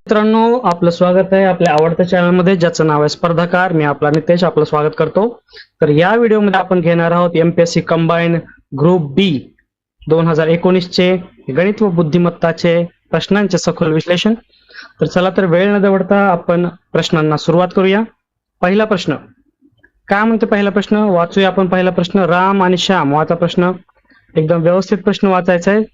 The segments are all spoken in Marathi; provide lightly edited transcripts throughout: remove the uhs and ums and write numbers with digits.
मित्रांनो, आपलं स्वागत आहे आपल्या आवडत्या चॅनलमध्ये ज्याचं नाव आहे स्पर्धाकार. मी आपला नितेश आपलं स्वागत करतो. तर या व्हिडिओमध्ये आपण घेणार आहोत एमपीएससी कंबाईन ग्रुप बी 2019 चे गणित व बुद्धिमत्ताचे प्रश्नांचे सखोल विश्लेषण. तर चला तर वेळ न दवडता आपण प्रश्नांना सुरुवात करूया. पहिला प्रश्न काय म्हणते? पहिला प्रश्न वाचूया आपण. पहिला प्रश्न, राम आणि श्याम वाचा प्रश्न. एकदम व्यवस्थित प्रश्न वाचायचा आहे.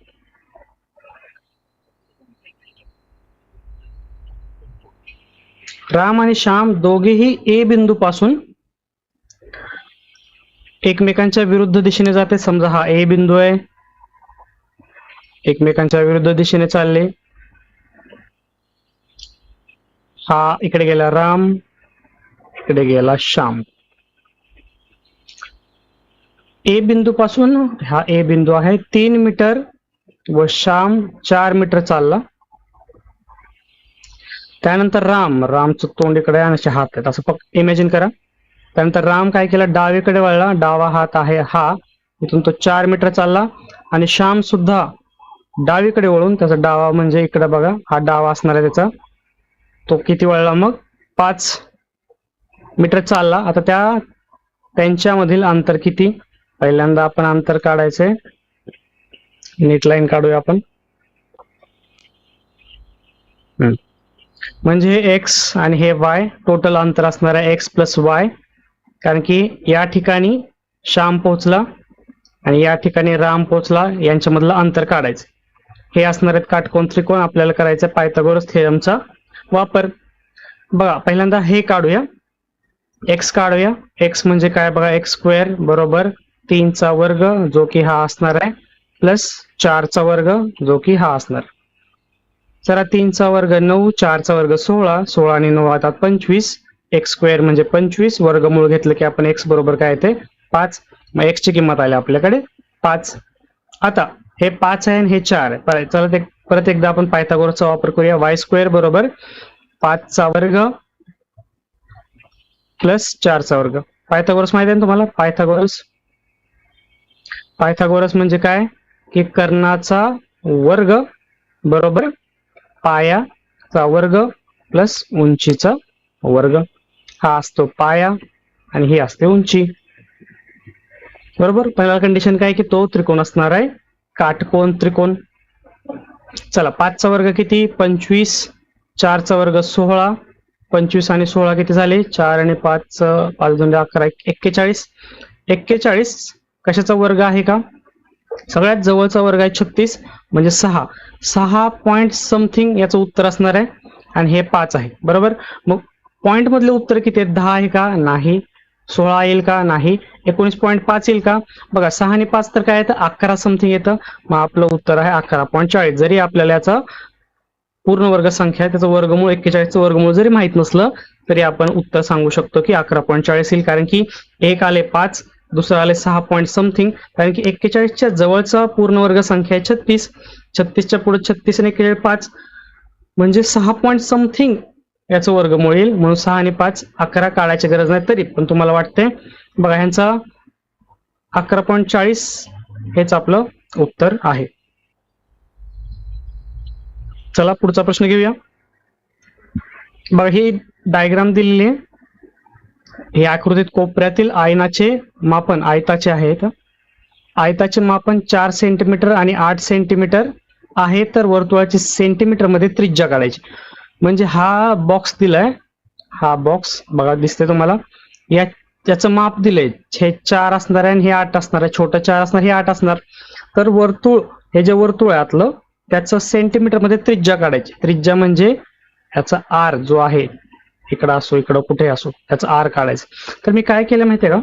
राम आणि श्याम दोघेही ए बिंदू पासून एकमेकांच्या विरुद्ध दिशेने जाते. समजा हा ए बिंदू आहे, एकमेकांच्या विरुद्ध दिशेने चालले. हा इकडे गेला राम, इकडे गेला श्याम. ए बिंदू पासून हा ए बिंदू आहे 3 मीटर व श्याम 4 मीटर चालला. त्यानंतर रामचं तोंड इकडे आणि हात आहेत असं फक्त इमॅजिन करा. त्यानंतर राम काय केला? डावीकडे वळला. डावा हात आहे हा, इथून तो 4 मीटर चालला. आणि श्याम सुद्धा डावीकडे वळून, त्याचा डावा म्हणजे इकडे बघा, हा डावा असणार आहे त्याचा, तो किती वळला? मग 5 मीटर चालला. आता त्यांच्यामधील अंतर किती? पहिल्यांदा आपण अंतर काढायचंय. नीट लाईन काढूया आपण. म्हणजे हे x आणि हे y, टोटल अंतर असणार आहे x प्लस y. कारण की या ठिकाणी श्याम पोहोचला आणि या ठिकाणी राम पोहोचला, यांच्यामधलं अंतर काढायचं. हे असणार आहेत काटकोन त्रिकोण. आपल्याला करायचं पायथागोरस थेरमचा वापर. बघा पहिल्यांदा हे काढूया, x काढूया. x म्हणजे काय बघा, x स्क्वेअर बरोबर 3 चा वर्ग जो की हा असणार आहे, प्लस 4 चा वर्ग जो की हा असणार. चला 3 चा वर्ग 9, 4 चा वर्ग 16, 16 आणि 9 आता 25. एक्स स्क्वेअर म्हणजे 25, वर्गमूळ घेतलं की आपण x बरोबर काय येते? 5. मग x ची किंमत आली आपल्याकडे 5. आता हे 5 आहे आणि हे 4 आहे. चला ते परत एकदा आपण पायथागोरसचा वापर करूया. y स्क्वेअर बरोबर 5 चा वर्ग प्लस 4 चा वर्ग. पायथागोरस माहिती आहे ना तुम्हाला? पायथागोरस म्हणजे काय की कर्णाचा वर्ग बरोबर पायाचा वर्ग प्लस उंचीचा वर्ग. हा असतो पाया आणि ही असते उंची. बरोबर. पहिला कंडिशन काय की तो त्रिकोण असणार आहे काटकोन त्रिकोण. चला 5 चा वर्ग किती? 25. 4 चा वर्ग 16. 25 आणि 16 किती झाले? 4 आणि 5 5 2 11 41. 41 कशाचा वर्ग आहे का? सगळ्यात जवळचा वर्ग आहे 36 म्हणजे 6 पॉइंट समथिंग याचं उत्तर असणार आहे. आणि हे 5 आहे. बरोबर. मग पॉइंट मधले उत्तर किती आहेत? 10 आहे का? नाही. 16 येईल का? नाही. 19.5 येईल का? बघा 6 आणि 5 तर काय येतं? 11 समथिंग येतं. मग आपलं उत्तर आहे 11.40. जरी आपल्याला याचा पूर्ण वर्ग संख्या आहे, त्याचं वर्गमूळ 41चं वर्गमूळ जरी माहित नसलं तरी आपण उत्तर सांगू शकतो की 11.40 येईल. कारण की एक आले 5, दुसरं आले 6 पॉइंट समथिंग. कारण की 41च्या जवळचा पूर्ण वर्ग संख्या आहे 36. 36च्या पुढे 36 आणि 41 5 म्हणजे 6 पॉइंट समथिंग याचं वर्गमूळ येईल. म्हणून 6 आणि 5 11 काढायची गरज नाही. तरी पण तुम्हाला वाटते बघा ह्यांचा 11.40 हेच आपलं उत्तर आहे. चला पुढचा प्रश्न घेऊया. बघा ही डायग्राम दिलेली आहे. हे आकृतीत कोपऱ्यातील आयनाचे मापन आयताचे आहेत. आयताचे मापन 4 सेंटीमीटर आणि 8 सेंटीमीटर आहे. तर वर्तुळाची सेंटीमीटर मध्ये त्रिज्या काढायची. म्हणजे हा बॉक्स दिलाय, हा बॉक्स बघा दिसते तुम्हाला, याचं माप दिलंय. हे 4 असणार आहे आणि हे 8 असणार आहे. छोटं 4 असणार, हे 8 असणार. तर वर्तुळ, हे जे वर्तुळ आहे आतलं, त्याचं सेंटीमीटर मध्ये त्रिज्या काढायची. त्रिज्या म्हणजे ह्याचा आर जो आहे, इकडं असो इकडं कुठे असो, त्याचा आर काढायचं. तर मी काय केलं माहितीये का,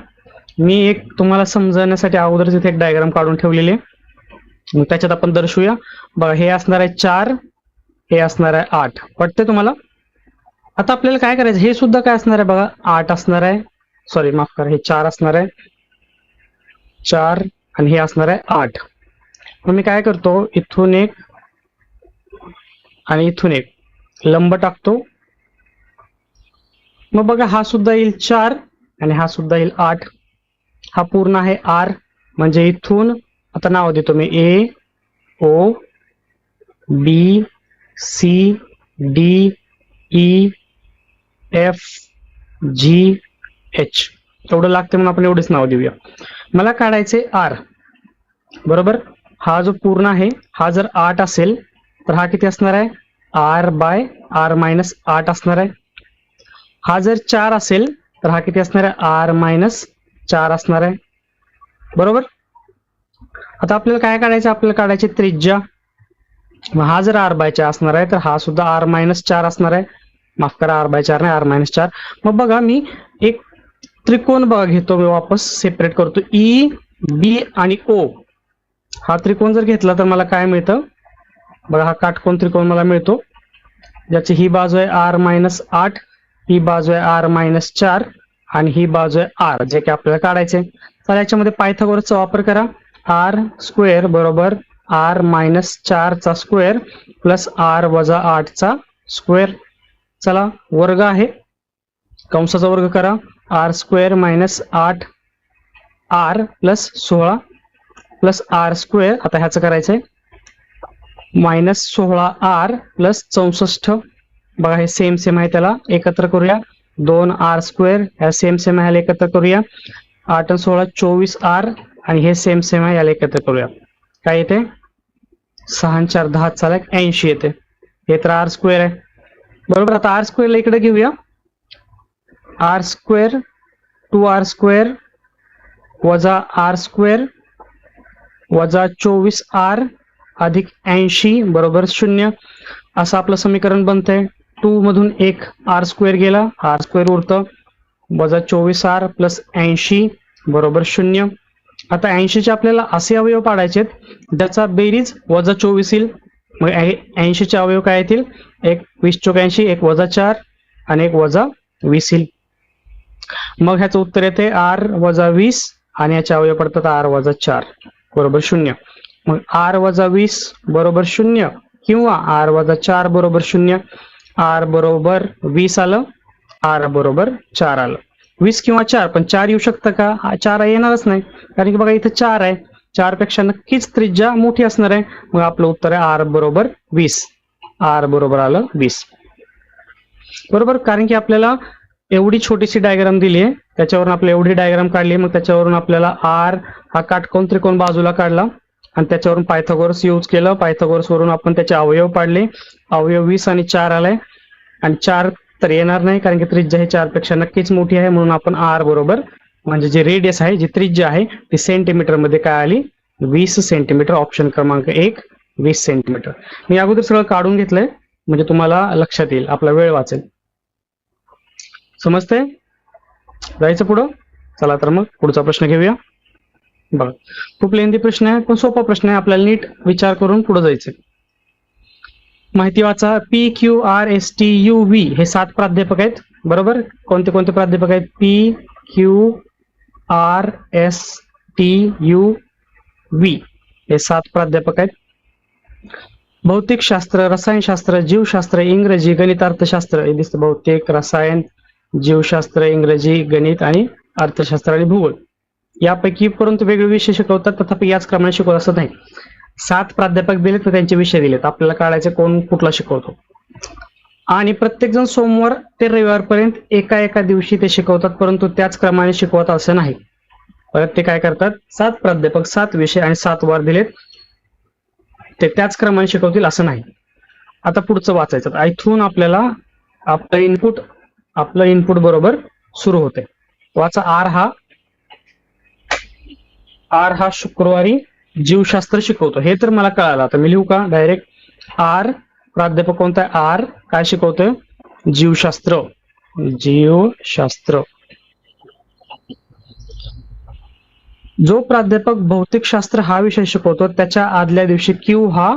मी एक तुम्हाला समजण्यासाठी अगोदरच इथे एक डायग्राम काढून ठेवलेली आहे. त्याच्यात आपण दर्शवूया. बघा हे असणार आहे 4, हे असणार आहे 8. वाटतंय तुम्हाला? आता आपल्याला काय करायचं, हे सुद्धा काय असणार आहे बघा, 8 असणार आहे. सॉरी माफ करा, हे 4 असणार आहे, 4 आणि हे असणार आहे 8. मग मी काय करतो, इथून एक आणि इथून एक लंब टाकतो. मग बघा हा सुद्धा येईल 4 आणि हा सुद्धा येईल 8. हा पूर्ण आहे आर. म्हणजे इथून आता नाव देतो मी A O B C D E F G H एवढं लागते म्हणून आपण एवढेच नाव देऊया. मला काढायचे आर. बरोबर, हा जो पूर्ण आहे हा जर 8 असेल तर हा किती असणार आहे, आर बाय आर मायनस 8 असणार आहे. हा जर 4 असेल तर हा किती असणार आहे, आर मायनस 4 असणार आहे. बरोबर, आता आपल्याला काय काढायचं, आपल्याला काढायचे त्रिज्या. मग हा जर आर बाय 4 असणार आहे तर हा सुद्धा आर मायनस 4 असणार आहे. माफ करा, आर बाय 4 नाही, आर मायनस 4. मग बघा मी एक त्रिकोण बघा घेतो, मी वापस सेपरेट करतो. ई बी आणि ओ हा त्रिकोण जर घेतला तर मला काय मिळतं बघा, हा काटकोन त्रिकोण मला मिळतो, ज्याची ही बाजू आहे आर मायनस 8, ही बाजू आहे आर मायनस 4 आणि ही बाजू आहे आर, जे की आपल्याला काढायचे. तर याच्यामध्ये पायथागोरसचा वापर करा. आर स्क्वेअर बरोबर आर मायनस 4 चा स्क्वेअर प्लस आर वजा 8 चा स्क्वेअर. चला, वर्ग आहे, कंसाचा वर्ग करा. R square minus 8 r plus 16 plus r square. आता ह्याचं करायचंय मायनस 16 आर प्लस 64. बघा हे सेम सेम आहे, त्याला एकत्र करूया. 2 आर स्क्वेअर ह्या सेम सेम आहे, याला एकत्र करूया. 8 आणि 16 24 आर आणि हे सेम सेम आहे, याला एकत्र करूया. काय येते, 6 आणि 4 10 चालक 80 येते. हे तर आर स्क्वेअर आहे. बरोबर, आता आर स्क्वेअरला इकडे घेऊया. आर स्क्वेअर 2r स्क्वेअर वजा आर स्क्वेअर वजा 24r अधिक 80 बरोबर 0. असं आपलं समीकरण बनतंय. 2 मधून एक आर स्क्वेअर गेला, आर स्क्वेअर उरतं, वजा 24r प्लस 80 बरोबर 0. आता 80 चे आपल्याला असे अवयव पाडायचे ज्याचा बेरीज वजा 24 येईल. मग 80 चे अवयव काय येतील, एक 20 चौक 80, एक वजा 4 आणि एक वजा 20 येईल. मग ह्याचं उत्तर येते आर वजा 20 आणि याचे अवयव पडतात आर वजा 4 बरोबर 0. मग आर वजा 20 बरोबर 0 किंवा आर वजा 4 बरोबर 0. आर बरोबर 20 आलं, आर बरोबर 4 आलं. 20 किंवा 4, पण 4 येऊ शकतं का, 4 येणारच नाही, कारण की बघा इथं 4 आहे. 4 पेक्षा नक्कीच त्रिज्या मोठी असणार आहे. मग आपलं उत्तर आहे आर बरोबर 20. आर बरोबर आलं 20. बरोबर, कारण की आपल्याला एवढी छोटीशी डायग्राम दिली आहे, त्याच्यावरून आपल्याला एवढी डायग्राम काढली. मग त्याच्यावरून आपल्याला आर हा काटकोन त्रिकोण बाजूला काढला आणि त्याच्यावरून पायथागोरस यूज केलं. पायथागोरस वरून आपण त्याचे अवयव पाडले. अवयव 20 आणि 4 आलाय, आणि 4 तर येणार नाही कारण की त्रिज्या ही 4 पेक्षा नक्कीच मोठी आहे. म्हणून आपण आर बरोबर म्हणजे जे रेडियस आहे, जी त्रिज्या आहे ती सेंटीमीटर मध्ये काय आली, 20 सेंटीमीटर. ऑप्शन क्रमांक 1 20 सेंटीमीटर. मी अगोदर सगळं काढून घेतलंय म्हणजे तुम्हाला लक्षात येईल, आपला वेळ वाचेल. समजतंय, जायचं पुढं. चला तर मग पुढचा प्रश्न घेऊया. बघा, खूप लेंदी प्रश्न आहे पण सोपा प्रश्न आहे, आपल्याला नीट विचार करून पुढे जायचं. माहिती वाचा. P Q R S T U V हे 7 प्राध्यापक आहेत. बरोबर, कोणते कोणते प्राध्यापक आहेत, P Q R S T U V हे 7 प्राध्यापक आहेत. भौतिकशास्त्र, रसायनशास्त्र, जीवशास्त्र, इंग्रजी, गणित, अर्थशास्त्र हे दिसतं. भौतिक, रसायन, जीवशास्त्र, इंग्रजी, गणित आणि अर्थशास्त्र आणि भूगोल यापैकी परंतु वेगळे विषय शिकवतात, तथापि याच क्रमाने शिकवत असं नाही. 7 प्राध्यापक दिलेत तर त्यांचे विषय दिलेत, आपल्याला काढायचे कोण कुठला शिकवतो. आणि प्रत्येक जण सोमवार ते रविवार पर्यंत एका एका दिवशी ते शिकवतात, परंतु त्याच क्रमाने शिकवत असं नाही. परत ते काय करतात, 7 प्राध्यापक 7 विषय आणि 7 वार दिलेत, ते त्याच क्रमाने शिकवतील असं नाही. आता पुढचं वाचायचं. इथून आपल्याला आपलं इनपुट बरोबर सुरू होते. वाचा. आर हा शुक्रवारी जीवशास्त्र शिकवतो, हे तर मला कळालं. आता मी लिहू का डायरेक्ट. आर प्राध्यापक कोणता आहे, आर काय शिकवतोय, जीवशास्त्र. जीवशास्त्र. जो प्राध्यापक भौतिकशास्त्र हा विषय शिकवतो त्याच्या आदल्या दिवशी क्यू हा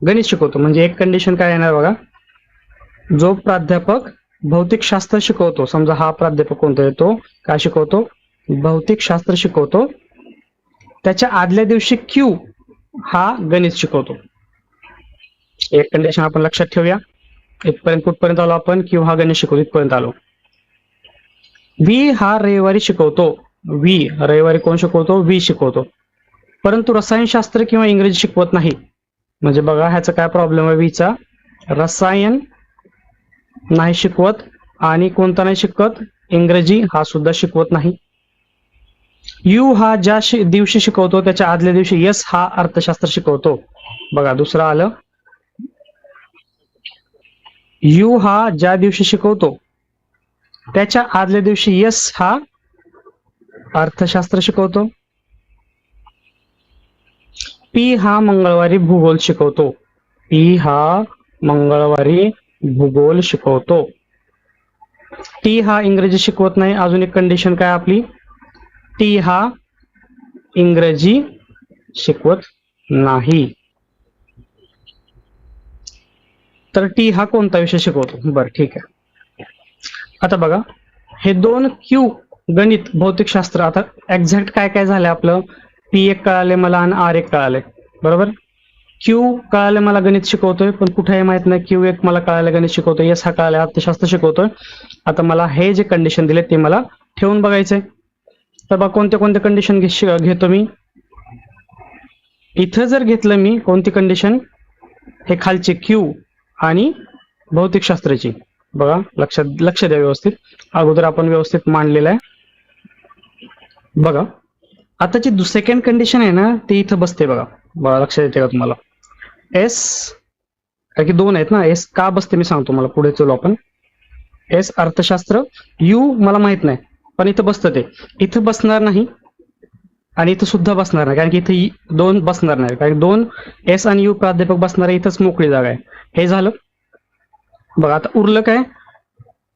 गणित शिकवतो. म्हणजे एक कंडिशन काय येणार बघा, जो प्राध्यापक भौतिकशास्त्र शिकवतो, समजा हा प्राध्यापक कोणता येतो, काय शिकवतो, भौतिकशास्त्र शिकवतो, त्याच्या आदल्या दिवशी क्यू हा गणित शिकवतो. एक कंडिशन आपण लक्षात ठेवूया. इथपर्यंत कुठपर्यंत आलो आपण, क्यू हा गणित शिकवतो इथपर्यंत आलो. व्ही हा रविवारी शिकवतो. व्ही रविवारी कोण शिकवतो, व्ही शिकवतो, परंतु रसायनशास्त्र किंवा इंग्रजी शिकवत नाही. म्हणजे बघा ह्याचा काय प्रॉब्लेम आहे व्हीचा, रसायन नाही शिकवत. आणि कोणता नाही शिकवत? इंग्रजी हा सुद्धा शिकवत नाही. यू हा ज्या दिवशी शिकवतो त्याच्या आदल्या दिवशी यस हा अर्थशास्त्र शिकवतो. बघा दुसरं आलं. यू हा ज्या दिवशी शिकवतो त्याच्या आदल्या दिवशी यस हा अर्थशास्त्र शिकवतो. पी हा मंगळवारी भूगोल शिकवतो. पी हा मंगळवारी भूगोल शिकवतो. टी हा इंग्रजी शिकवत नाही. अजून एक कंडिशन काय आपली? टी हा इंग्रजी शिकवत नाही. तर टी हा कोणता विषय शिकवतो? बरं ठीक आहे. आता बघा हे दोन क्यू गणित भौतिकशास्त्र. आता एक्झॅक्ट काय काय झालं आपलं? पी एक कळाले मला आणि आर एक कळाले, बरोबर. क्यू कळाले मला गणित शिकवतोय, पण कुठेही माहित नाही. क्यू एक मला कळाले गणित शिकवतोय, एस हा कळाले अर्थशास्त्र शिकवतोय. आता मला हे जे कंडिशन दिले ते मला ठेवून बघायचंय. तर बघा कोणते कोणते कंडिशन घेतो मी. इथं जर घेतलं मी कोणती कंडिशन, हे खालचे क्यू आणि भौतिकशास्त्राची. बघा लक्ष द्या व्यवस्थित. अगोदर आपण व्यवस्थित मांडलेलं आहे. बघा आता जी सेकंड कंडिशन आहे ना ती इथं बसते. बघा लक्षात येते का तुम्हाला? एस कारण की दोन आहेत ना. एस का बसते मी सांगतो मला, पुढे चलो आपण. एस अर्थशास्त्र, यू मला माहित नाही पण इथं बसतं ते. इथं बसणार नाही आणि इथं सुद्धा बसणार नाही, कारण की इथं दोन बसणार नाही, कारण दोन एस आणि यू प्राध्यापक बसणार आहे. इथंच मोकळी जागा आहे. हे झालं. बघा आता उरलं काय?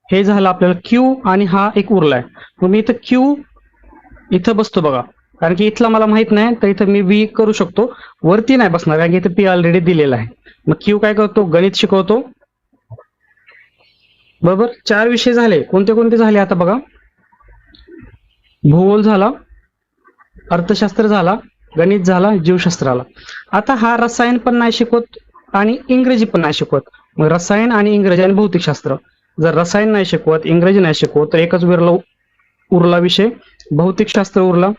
हे झालं आपल्याला क्यू आणि हा एक उरलाय. मग मी इथं क्यू इथं बसतो बघा, कारण की इथला मला माहित नाही तर इथं मी व्ही करू शकतो. वरती नाही बसणार कारण की इथं पी ऑलरेडी दिलेला आहे. मग क्यू काय करतो? गणित शिकवतो, बरोबर. 4 विषय झाले. कोणते कोणते झाले आता बघा? भूगोल झाला, अर्थशास्त्र झाला, गणित झाला, जीवशास्त्र आला. आता हा रसायन पण नाही शिकवत आणि इंग्रजी पण नाही शिकवत. मग रसायन आणि इंग्रजी आणि भौतिकशास्त्र. जर रसायन नाही शिकवत, इंग्रजी नाही शिकवत, तर एकच उरला विषय भौतिकशास्त्र उरला.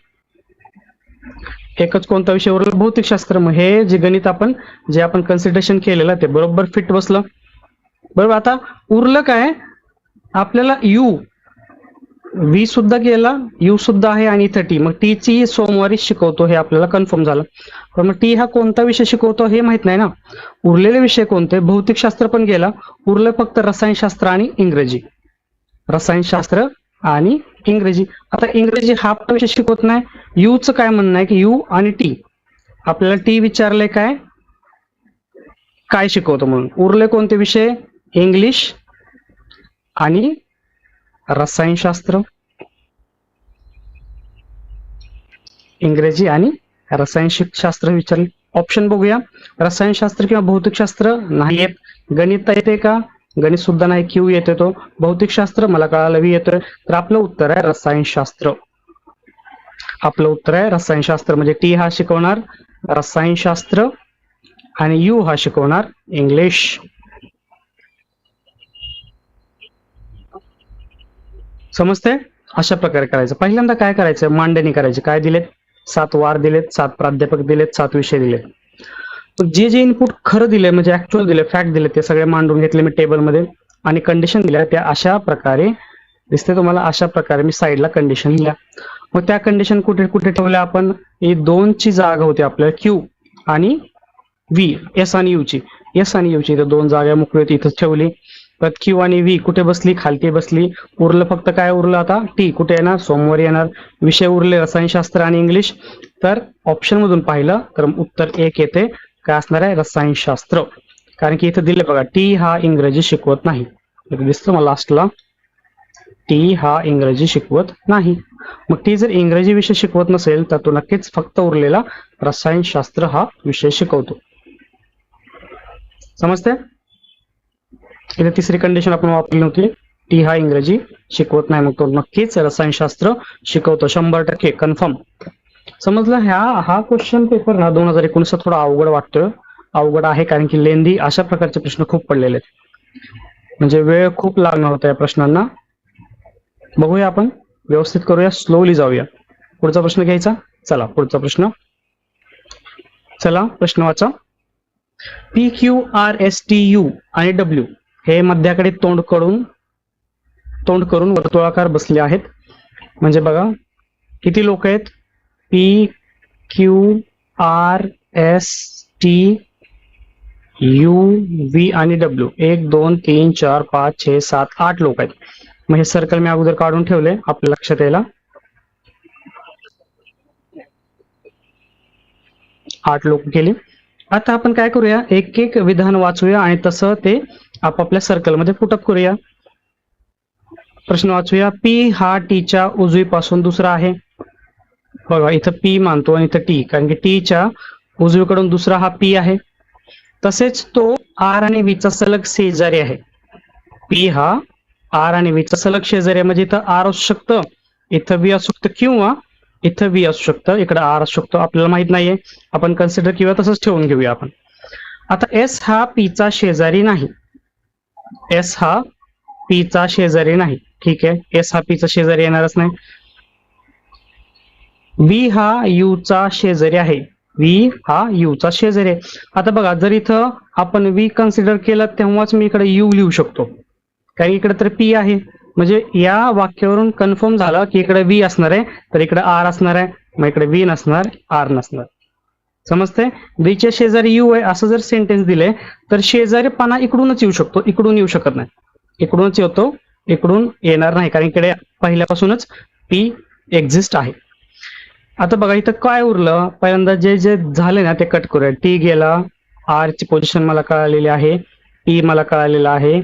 एकच कोणता विषय उरला? भौतिकशास्त्र. मग हे जे गणित आपण कन्सिडरेशन केलेलं ते बरोबर फिट बसलं, बरोबर. आता उरलं काय आपल्याला? यू. व्ही सुद्धा गेला, यू सुद्धा आहे आणि इथं टी. मग टी ची सोमवारी शिकवतो हे आपल्याला कन्फर्म झालं. पण मग टी हा कोणता विषय शिकवतो हे माहित नाही ना. उरलेले विषय कोणते? भौतिकशास्त्र पण गेला, उरलं फक्त रसायनशास्त्र आणि इंग्रजी. रसायनशास्त्र आणि इंग्रजी. आता इंग्रजी हा पण विषय शिकवत नाही. यूचं काय म्हणणं आहे की यू आणि टी, आपल्याला टी विचारलंय काय शिकवतो म्हणून. उरले कोणते विषय? इंग्लिश आणि रसायनशास्त्र. इंग्रजी आणि रसायनशास्त्र विचारले. ऑप्शन बघूया. रसायनशास्त्र किंवा भौतिकशास्त्र नाही येत. गणित येते का? गणित सुद्धा नाही. क्यू येते तो. भौतिकशास्त्र मला कळालं व्ही येतोय. तर आपलं उत्तर आहे रसायनशास्त्र. आपलं उत्तर आहे रसायनशास्त्र. म्हणजे टी हा शिकवणार रसायनशास्त्र आणि यू हा शिकवणार इंग्लिश. समजते? अशा प्रकारे करायचं. पहिल्यांदा काय करायचं? मांडणी करायची. काय दिलेत? 7 वार दिलेत, 7 प्राध्यापक दिलेत, 7 विषय दिलेत. जे इनपुट खरं दिले म्हणजे ऍक्च्युअल दिले, फॅक्ट दिले, ते सगळे मांडून घेतले मी टेबलमध्ये. आणि कंडिशन दिल्या त्या अशा प्रकारे दिसते तुम्हाला. अशा प्रकारे मी साईडला कंडिशन लिहिल्या. मग त्या कंडिशन कुठे कुठे ठेवल्या आपण? ही 2 ची जागा होती आपल्याला, क्यू आणि व्ही. एस आणि यू ची. एस आणि यू ची इथं 2 जागा मोकळी होती, इथं ठेवली. तर क्यू आणि व्ही कुठे बसली? खालती बसली. उरलं फक्त काय उरलं आता? टी. कुठे येणार? सोमवारी येणार. विषय उरले रसायनशास्त्र आणि इंग्लिश. तर ऑप्शन मधून पाहिलं तर उत्तर 1 येते. काय असणार आहे? रसायनशास्त्र. कारण की इथं दिले बघा, टी हा इंग्रजी शिकवत नाही. दिसतं मला लास्टला, टी हा इंग्रजी शिकवत नाही. मग टी जर इंग्रजी विषय शिकवत नसेल तर तो नक्कीच फक्त उरलेला रसायनशास्त्र हा विषय शिकवतो. समजते? इथे तिसरी कंडिशन आपण वापरली नव्हती. टी हा इंग्रजी शिकवत नाही, मग तो नक्कीच रसायनशास्त्र शिकवतो. 100% कन्फर्म. समजलं? हा क्वेश्चन पेपर ना 2019 थोडा अवघड वाटतोय. अवघड आहे कारण की लेंदी अशा प्रकारचे प्रश्न खूप पडलेले आहेत. म्हणजे वेळ खूप लागणार होता या प्रश्नांना. बघूया आपण, व्यवस्थित करूया, स्लोली जाऊया. पुढचा प्रश्न घ्यायचा. चला पुढचा प्रश्न. चला प्रश्न वाचा. P Q R S T U आणि डब्ल्यू हे मध्याकडे तोंड करून वर्तुळाकार बसले आहेत. म्हणजे बघा किती लोक आहेत, P Q R S T U V आणि डब्ल्यू. 1 2 3 4 5 6 7 8 लोक आहेत. मग हे सर्कल मी अगोदर काढून ठेवले आपल्या लक्षात यायला. 8 लोक केले. आता आपण काय करूया, एक एक विधान वाचूया आणि तसं ते आपापल्या सर्कलमध्ये पुटअप करूया. प्रश्न वाचूया. पी हा टीच्या उजवीपासून दुसरा आहे. बघा इथं पी मानतो आणि इथं टी, कारण की टीच्या उजवीकडून दुसरा हा पी आहे. तसेच तो आर आणि व्ही चा सलग शेजारी आहे. पी हा आर आणि व्ही चा सलग शेजारी आहे. म्हणजे इथं आर असू शकतं, इथं व्ही असू शकतं, किंवा इथं व्ही असू शकतं, इकडे आर असू शकतो. आपल्याला माहित नाहीये, आपण कन्सिडर किंवा तसंच ठेवून घेऊया आपण. आता एस हा पी चा शेजारी नाही. एस हा पी चा शेजारी नाही. ठीक आहे, एस हा पी चा शेजारी येणारच नाही. व्ही हा यू चा शेजारी आहे. व्ही हा यू चा शेजारी आहे. आता बघा जर इथं आपण व्ही कन्सिडर केलं तेव्हाच मी इकडे यू लिहू शकतो, कारण इकडे तर पी आहे. म्हणजे या वाक्यावरून कन्फर्म झालं की इकडे व्ही असणार आहे, तर इकडे आर असणार आहे. मग इकडे व्ही नसणार, आर नसणार. समजते? व्ही च्या शेजारी यू आहे असं जर सेंटेन्स दिले तर शेजारीपणा इकडूनच येऊ शकतो, इकडून येऊ शकत नाही. इकडूनच येतो, इकडून येणार नाही, कारण इकडे पहिल्यापासूनच पी एक्झिस्ट आहे. आता बघा इथं काय उरलं, पहिल्यांदा जे जे झाले ना ते कट करूया. टी गेला, आर ची पोझिशन मला कळालेली आहे, पी मला कळालेला आहे,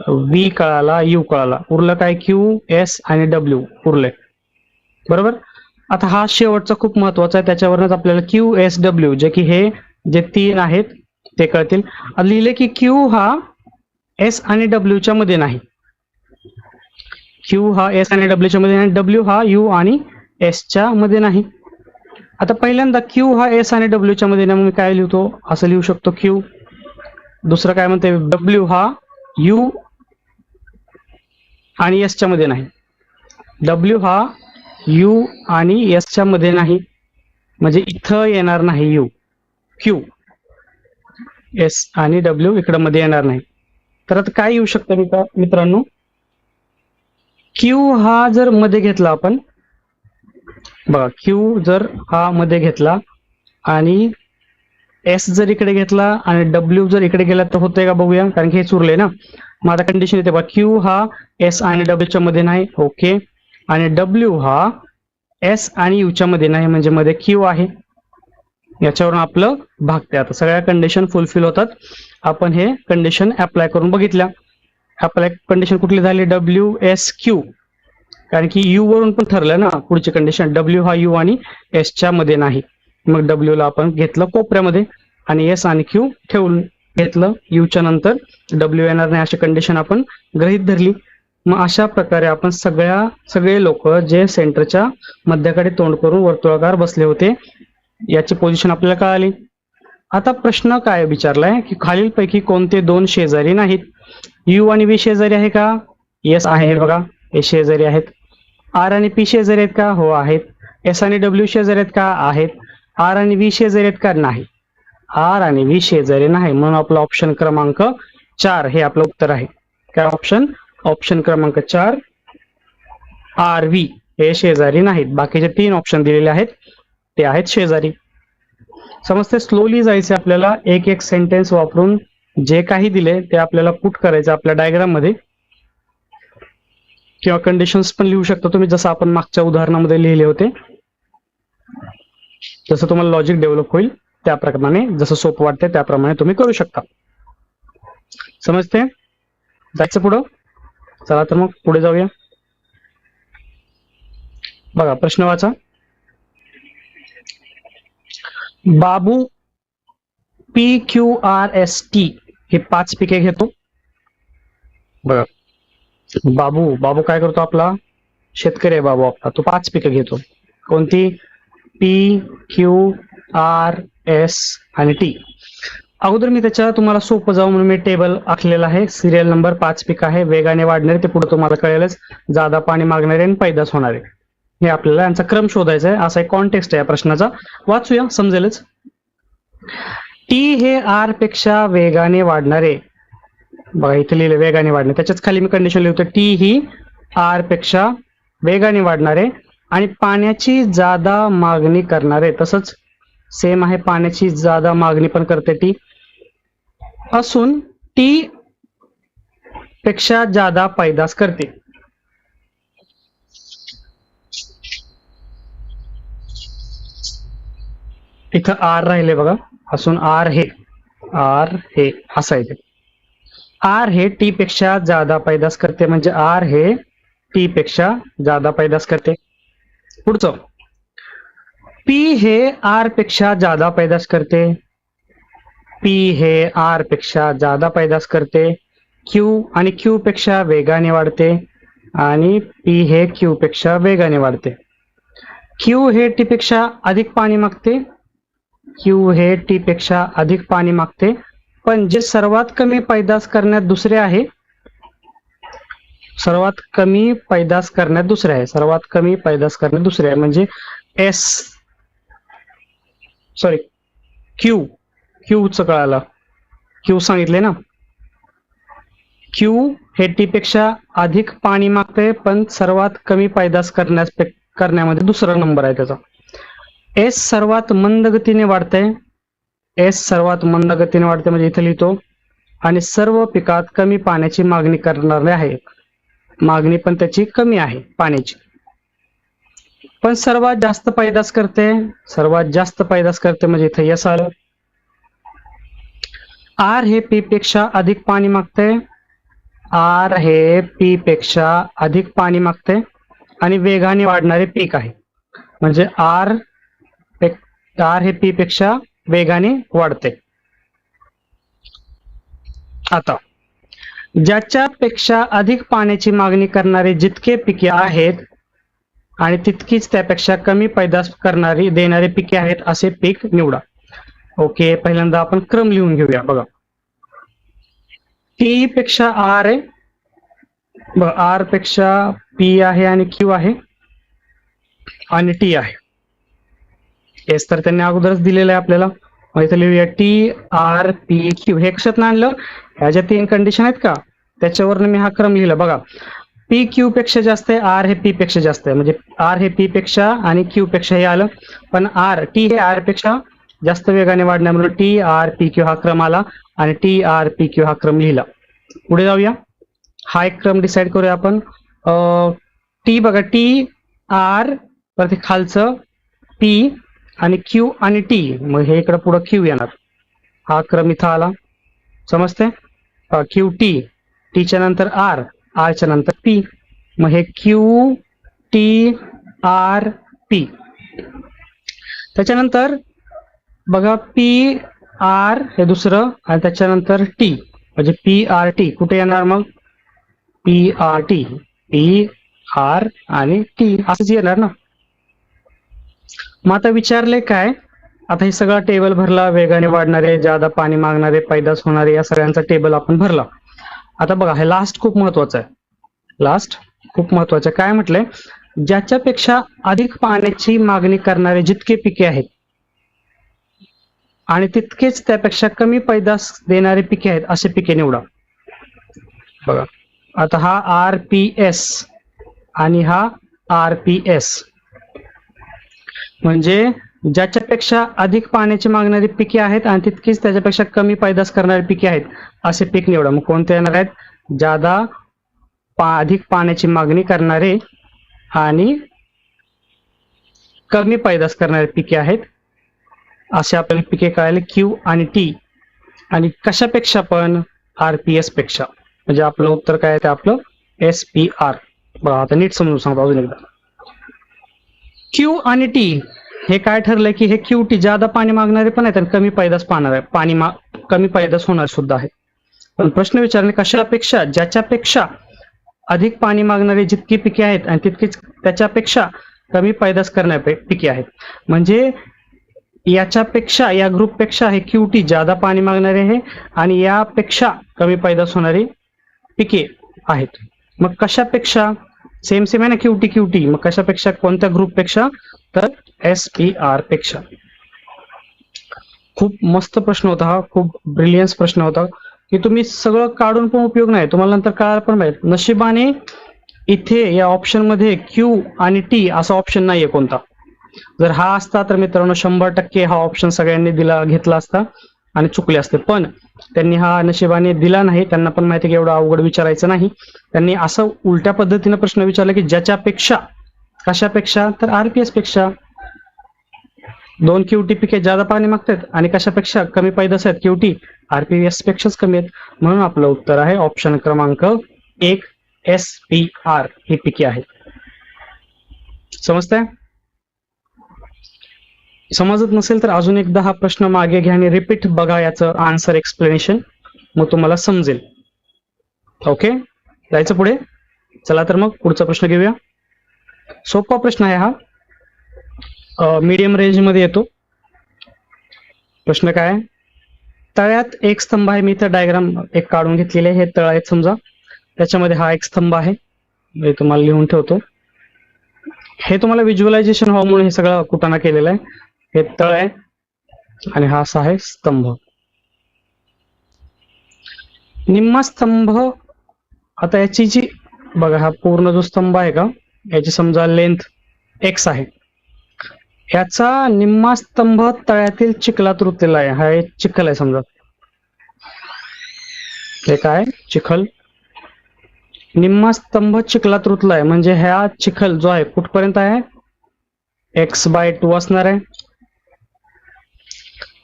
व्ही कळाला, यू कळाला. उरलं काय, क्यू एस आणि डब्ल्यू उरले. बरोबर. आता हा शेवटचा खूप महत्वाचा आहे, त्याच्यावरच आपल्याला क्यू एस डब्ल्यू जे की हे जे 3 आहेत ते कळतील. लिहिले की क्यू हा एस आणि डब्ल्यू च्या मध्ये नाही. क्यू हा एस आणि डब्ल्यू च्या मध्ये नाही, डब्ल्यू हा यू आणि एस च्या मध्ये नाही. आता पहिल्यांदा क्यू हा एस आणि डब्ल्यू च्या मध्ये नाही, मग मी काय लिहितो, असं लिहू शकतो क्यू. दुसरं काय म्हणते, डब्ल्यू हा यू आणि एस च्या मध्ये नाही. डब्ल्यू हा यू आणि एस च्या मध्ये नाही, म्हणजे इथं येणार नाही यू. क्यू एस आणि डब्ल्यू इकडे मध्ये येणार नाही. तर आता काय येऊ शकतं मित्रांनो, क्यू हा जर मध्ये घेतला आपण, बघा क्यू जर हा मध्ये घेतला आणि एस जर इकडे घेतला आणि डब्ल्यू जर इकडे गेला तर होतंय का बघूया, कारण की हे चुरले ना. मग आता कंडिशन येते बघा, क्यू हा एस आणि डब्ल्यू च्या मध्ये नाही, ओके, आणि डब्ल्यू हा एस आणि यू च्या मध्ये नाही, म्हणजे मध्ये क्यू आहे. याच्यावरून आपलं भागते. आता सगळ्या कंडिशन फुलफिल होतात. आपण हे कंडिशन अप्लाय करून बघितल्या. अप्लाय कंडिशन कुठली झाली, डब्ल्यू एस क्यू, कारण की यू वरून पण ठरलं ना पुढची कंडिशन, डब्ल्यू हा यू आणि एस च्या मध्ये नाही. मग डब्ल्यू ला आपण घेतलं कोपऱ्यामध्ये आणि एस आणि क्यू ठेवून घेतलं. यू च्या नंतर डब्ल्यू येणार नाही अशी कंडिशन आपण गृहीत धरली. मग अशा प्रकारे आपण सगळे लोक जे सेंटरच्या मध्याकडे तोंड करून वर्तुळाकार बसले होते याची पोझिशन आपल्याला कळाली. आता प्रश्न काय विचारलाय की खालीलपैकी कोणते 2 शेजारी नाहीत. यू आणि व्ही शेजारी आहे का? येस आहे. बघा हे शेजारी आहेत. आर आणि पी शेजारी आहेत का? हो आहेत. एस आणि डब्ल्यू शेजारी आहेत का? आहेत. आर आणि व्ही शेजारी आहेत का? नाही. आर आणि व्ही शेजारी नाही, म्हणून आपला ऑप्शन क्रमांक 4 हे आपलं उत्तर आहे. काय ऑप्शन क्रमांक 4 आर व्ही हे शेजारी नाहीत. बाकीचे 3 ऑप्शन दिलेले आहेत ते आहेत शेजारी. समजते? स्लोली जायचे आपल्याला, एक एक सेंटेन्स वापरून जे काही दिले ते आपल्याला पुट करायचं आपल्या डायग्राम मध्ये, किंवा कंडिशन्स पण लिहू शकता तुम्ही, जसं आपण मागच्या उदाहरणामध्ये लिहिले होते. जसं तुम्हाला लॉजिक डेव्हलप होईल त्याप्रमाणे, जसं सोपं वाटते त्याप्रमाणे तुम्ही करू शकता. समजते? जायचं पुढं. चला तर मग पुढे जाऊया. बघा प्रश्न वाचा. Babu P Q R S T हे 5 पिके घेतो. बघा बाबू काय करतो, आपला शेतकरी आहे बाबू आपला, तो 5 पिके घेतो. कोणती? पी क्यू आर एस आणि टी. अगोदर मी त्याच्या तुम्हाला सोपं जाऊ म्हणून मी टेबल आखलेला आहे. सिरियल नंबर 5 पिक आहे, वेगाने वाढणारे, ते पुढे तुम्हाला कळेलच. जादा पाणी मागणारे आणि पैदास होणारे, हे आपल्याला यांचा क्रम शोधायचा आहे. असा एक कॉन्टेक्स्ट आहे या प्रश्नाचा. वाचूया, समजेलच. टी हे आर पेक्षा वेगाने वाढणारे बघा इथे लिहिले वेगाने वाढणे, त्याच्याच खाली मी कंडिशन लिहितो टी ही आर पेक्षा वेगाने वाढणार आहे आणि पाण्याची जादा मागणी करणार आहे. तसंच सेम आहे, पाण्याची जादा मागणी पण करते टी असून टी पेक्षा जादा पैदास करते. इथं आर राहिले बघा, असून आर हे असं आहे. आर हे टी पेक्षा जादा पैदास करते, म्हणजे आर हे टी पेक्षा जादा पैदास करते. पुढचं पी हे आर पेक्षा जादा पैदास करते, पी हे आर पेक्षा जादा पैदास करते. क्यू आणि क्यू पेक्षा वेगाने वाढते आणि पी हे क्यू पेक्षा वेगाने वाढते. क्यू हे टी पेक्षा अधिक पाणी मागते, क्यू हे टी पेक्षा अधिक पाणी मागते, पण जे सर्वात कमी पैदास करण्यात दुसरे आहे, सर्वात कमी पैदास करण्यात दुसरे आहे, सर्वात कमी पैदास करण्यात दुसरे आहे, म्हणजे क्यूचं कळालं, क्यू सांगितले ना. क्यू हे टी पेक्षा अधिक पाणी मागते पण सर्वात कमी पैदास करण्यामध्ये दुसरा नंबर आहे त्याचा. एस सर्वात मंद गतीने वाढते, एस सर्वात मंद गतीने वाढते म्हणजे इथे लिहितो, आणि सर्व पिकात कमी पाण्याची मागणी करणारे आहे, मागणी पण त्याची कमी आहे पाण्याची, पण सर्वात जास्त पैदास करते, सर्वात जास्त पैदास करते म्हणजे इथे यस आलं. आर हे पी पेक्षा अधिक पाणी मागते, आर हे पी पेक्षा अधिक पाणी मागते आणि वेगाने वाढणारे पीक आहे, म्हणजे आर हे पी पेक्षा वेगाने वाढते. आता ज्याच्यापेक्षा अधिक पाण्याची मागणी करणारे जितके पिके आहेत आणि तितकीच त्यापेक्षा कमी पैदास देणारे पिके आहेत असे पीक निवडा. ओके, पहिल्यांदा आपण क्रम लिहून घेऊया. बघा टी पेक्षा आर आहे, बघा आर पेक्षा पी आहे आणि क्यू आहे आणि टी आहे. एस तर त्यांनी अगोदरच दिलेलं आहे आपल्याला, इथे लिहूया टी आर पी क्यू. हे कशात आणलं, ह्या ज्या 3 कंडिशन आहेत का त्याच्यावरनं मी हा क्रम लिहिला. बघा पी क्यू पेक्षा जास्त आहे, आर हे पी पेक्षा जास्त आहे, म्हणजे आर हे पी पेक्षा आणि क्यू पेक्षा हे आलं, पण टी हे आर पेक्षा जास्त वेगाने वाढण्यामुळे टी आर पी क्यू हा क्रम आला आणि टी आर पी क्यू हा क्रम लिहिला. पुढे जाऊया, हा एक क्रम डिसाइड करूया आपण. टी बघा टी आर परत खालचं पी आणि क्यू आणि टी, मग हे इकडे पुढे क्यू येणार, हा क्रम इथं आला, समजते. क्यू टी, टीच्या नंतर आर, आरच्या नंतर पी, मग हे क्यू टी आर पी. त्याच्यानंतर बघा पी आर हे दुसरं आणि त्याच्यानंतर टी, म्हणजे पी आर टी कुठे येणार, मग P R T, P R आणि टी असंच येणार ना. मग आता विचारले काय, आता हे सगळं टेबल भरला, वेगाने वाढणारे, जादा पाणी मागणारे, पैदास होणारे, या सगळ्यांचा टेबल आपण भरला. आता बघा हे लास्ट खूप महत्वाचं आहे, लास्ट खूप महत्वाचं. काय म्हटलंय, ज्याच्यापेक्षा अधिक पाण्याची मागणी करणारे जितके पिके आहेत आणि तितकेच त्यापेक्षा कमी पैदास देणारे पिके आहेत असे पिके निवडा. बघा आता हा आर पी एस आणि हा आर पी एस, म्हणजे ज्याच्यापेक्षा अधिक पाण्याची मागणारी पिके आहेत आणि तितकीच त्याच्यापेक्षा कमी पैदास करणारी पिके आहेत असे पीक निवडा. मग कोणते येणार आहेत, जादा अधिक पाण्याची मागणी करणारे आणि कमी पैदास करणारे पिके आहेत असे आपल्याला पिके कळाले, क्यू आणि टी. आणि कशापेक्षा पण, आरपीएस पेक्षा, म्हणजे आपलं उत्तर काय आहे ते आपलं SPR. बघा आता नीट समजून सांगतो अजून एकदा. क्यू आणि टी हे काय ठरलंय की हे क्यू टी जादा पाणी मागणारे पण आहेत आणि कमी पैदास कमी पैदास होणार सुद्धा आहे. पण प्रश्न विचारले कशापेक्षा, ज्याच्यापेक्षा अधिक पाणी मागणारे जितकी पिके आहेत आणि तितकीच त्याच्यापेक्षा कमी पैदास करणारे पिके आहेत. म्हणजे याच्यापेक्षा, या ग्रुपपेक्षा हे क्यू टी जादा पाणी मागणारे आहे आणि यापेक्षा कमी पैदास होणारी पिके आहेत. मग कशापेक्षा, सेम सेम आहे ना क्यू टी, मग कशापेक्षा, कोणत्या ग्रुपपेक्षा, तर SPR पेक्षा. खूप मस्त प्रश्न होता हा, खूप ब्रिलियन्स प्रश्न होता. की तुम्ही सगळं काढून पण उपयोग नाही, तुम्हाला नंतर कळायला पण माहित. नशिबाने इथे या ऑप्शन मध्ये क्यू आणि टी असा ऑप्शन नाहीये कोणता. जर हा असता तर मित्रांनो 100% हा ऑप्शन सगळ्यांनी घेतला असता आणि चुकले असते. पण त्यांनी हा नशिबाने दिला नाही. त्यांना पण माहिती की एवढं अवघड विचारायचं नाही. त्यांनी असं उलट्या पद्धतीने प्रश्न विचारला की ज्याच्यापेक्षा, कशापेक्षा, तर आरपीएस पेक्षा. 2 क्यूटी पीके ज्यादा पाणी मागतात आणि कशापेक्षा कमी पैदास आहेत क्यूटी आरपीएस पेक्षाच कमी आहेत. म्हणून आपलं उत्तर आहे ऑप्शन क्रमांक 1 SPR ही पिके आहेत. समजतंय? समजत नसेल तर अजून एकदा हा प्रश्न मागे घ्या आणि रिपीट बघा याचं आन्सर एक्सप्लेनेशन, मग तुम्हाला समजेल. ओके, जायचं पुढे. चला तर मग पुढचा प्रश्न घेऊया. सोपा प्रश्न आहे हा, मीडियम रेंज मध्ये येतो. प्रश्न काय? तळ्यात एक स्तंभ आहे. मी इथं डायग्राम एक काढून घेतलेले. हे तळ आहेत समजा, त्याच्यामध्ये हा एक स्तंभ आहे. मी तुम्हाला लिहून ठेवतो. हे तुम्हाला व्हिज्युअलायझेशन व्हावं म्हणून हे सगळं कुटाणा केलेलं आहे. हे तळ आहे आणि हा असा आहे स्तंभ. निम्मा स्तंभ, आता याची जी बघा, हा पूर्ण जो स्तंभ आहे का, याची समजा लेंथ x आहे. याचा निम्मा स्तंभ तळ्यातील चिखलात रुतलेला आहे. हा एक चिखल आहे समजा. हे काय? चिखल. निम्मा स्तंभ चिखलात रुतलाय म्हणजे ह्या चिखल जो आहे कुठपर्यंत आहे? x/2 असणार आहे.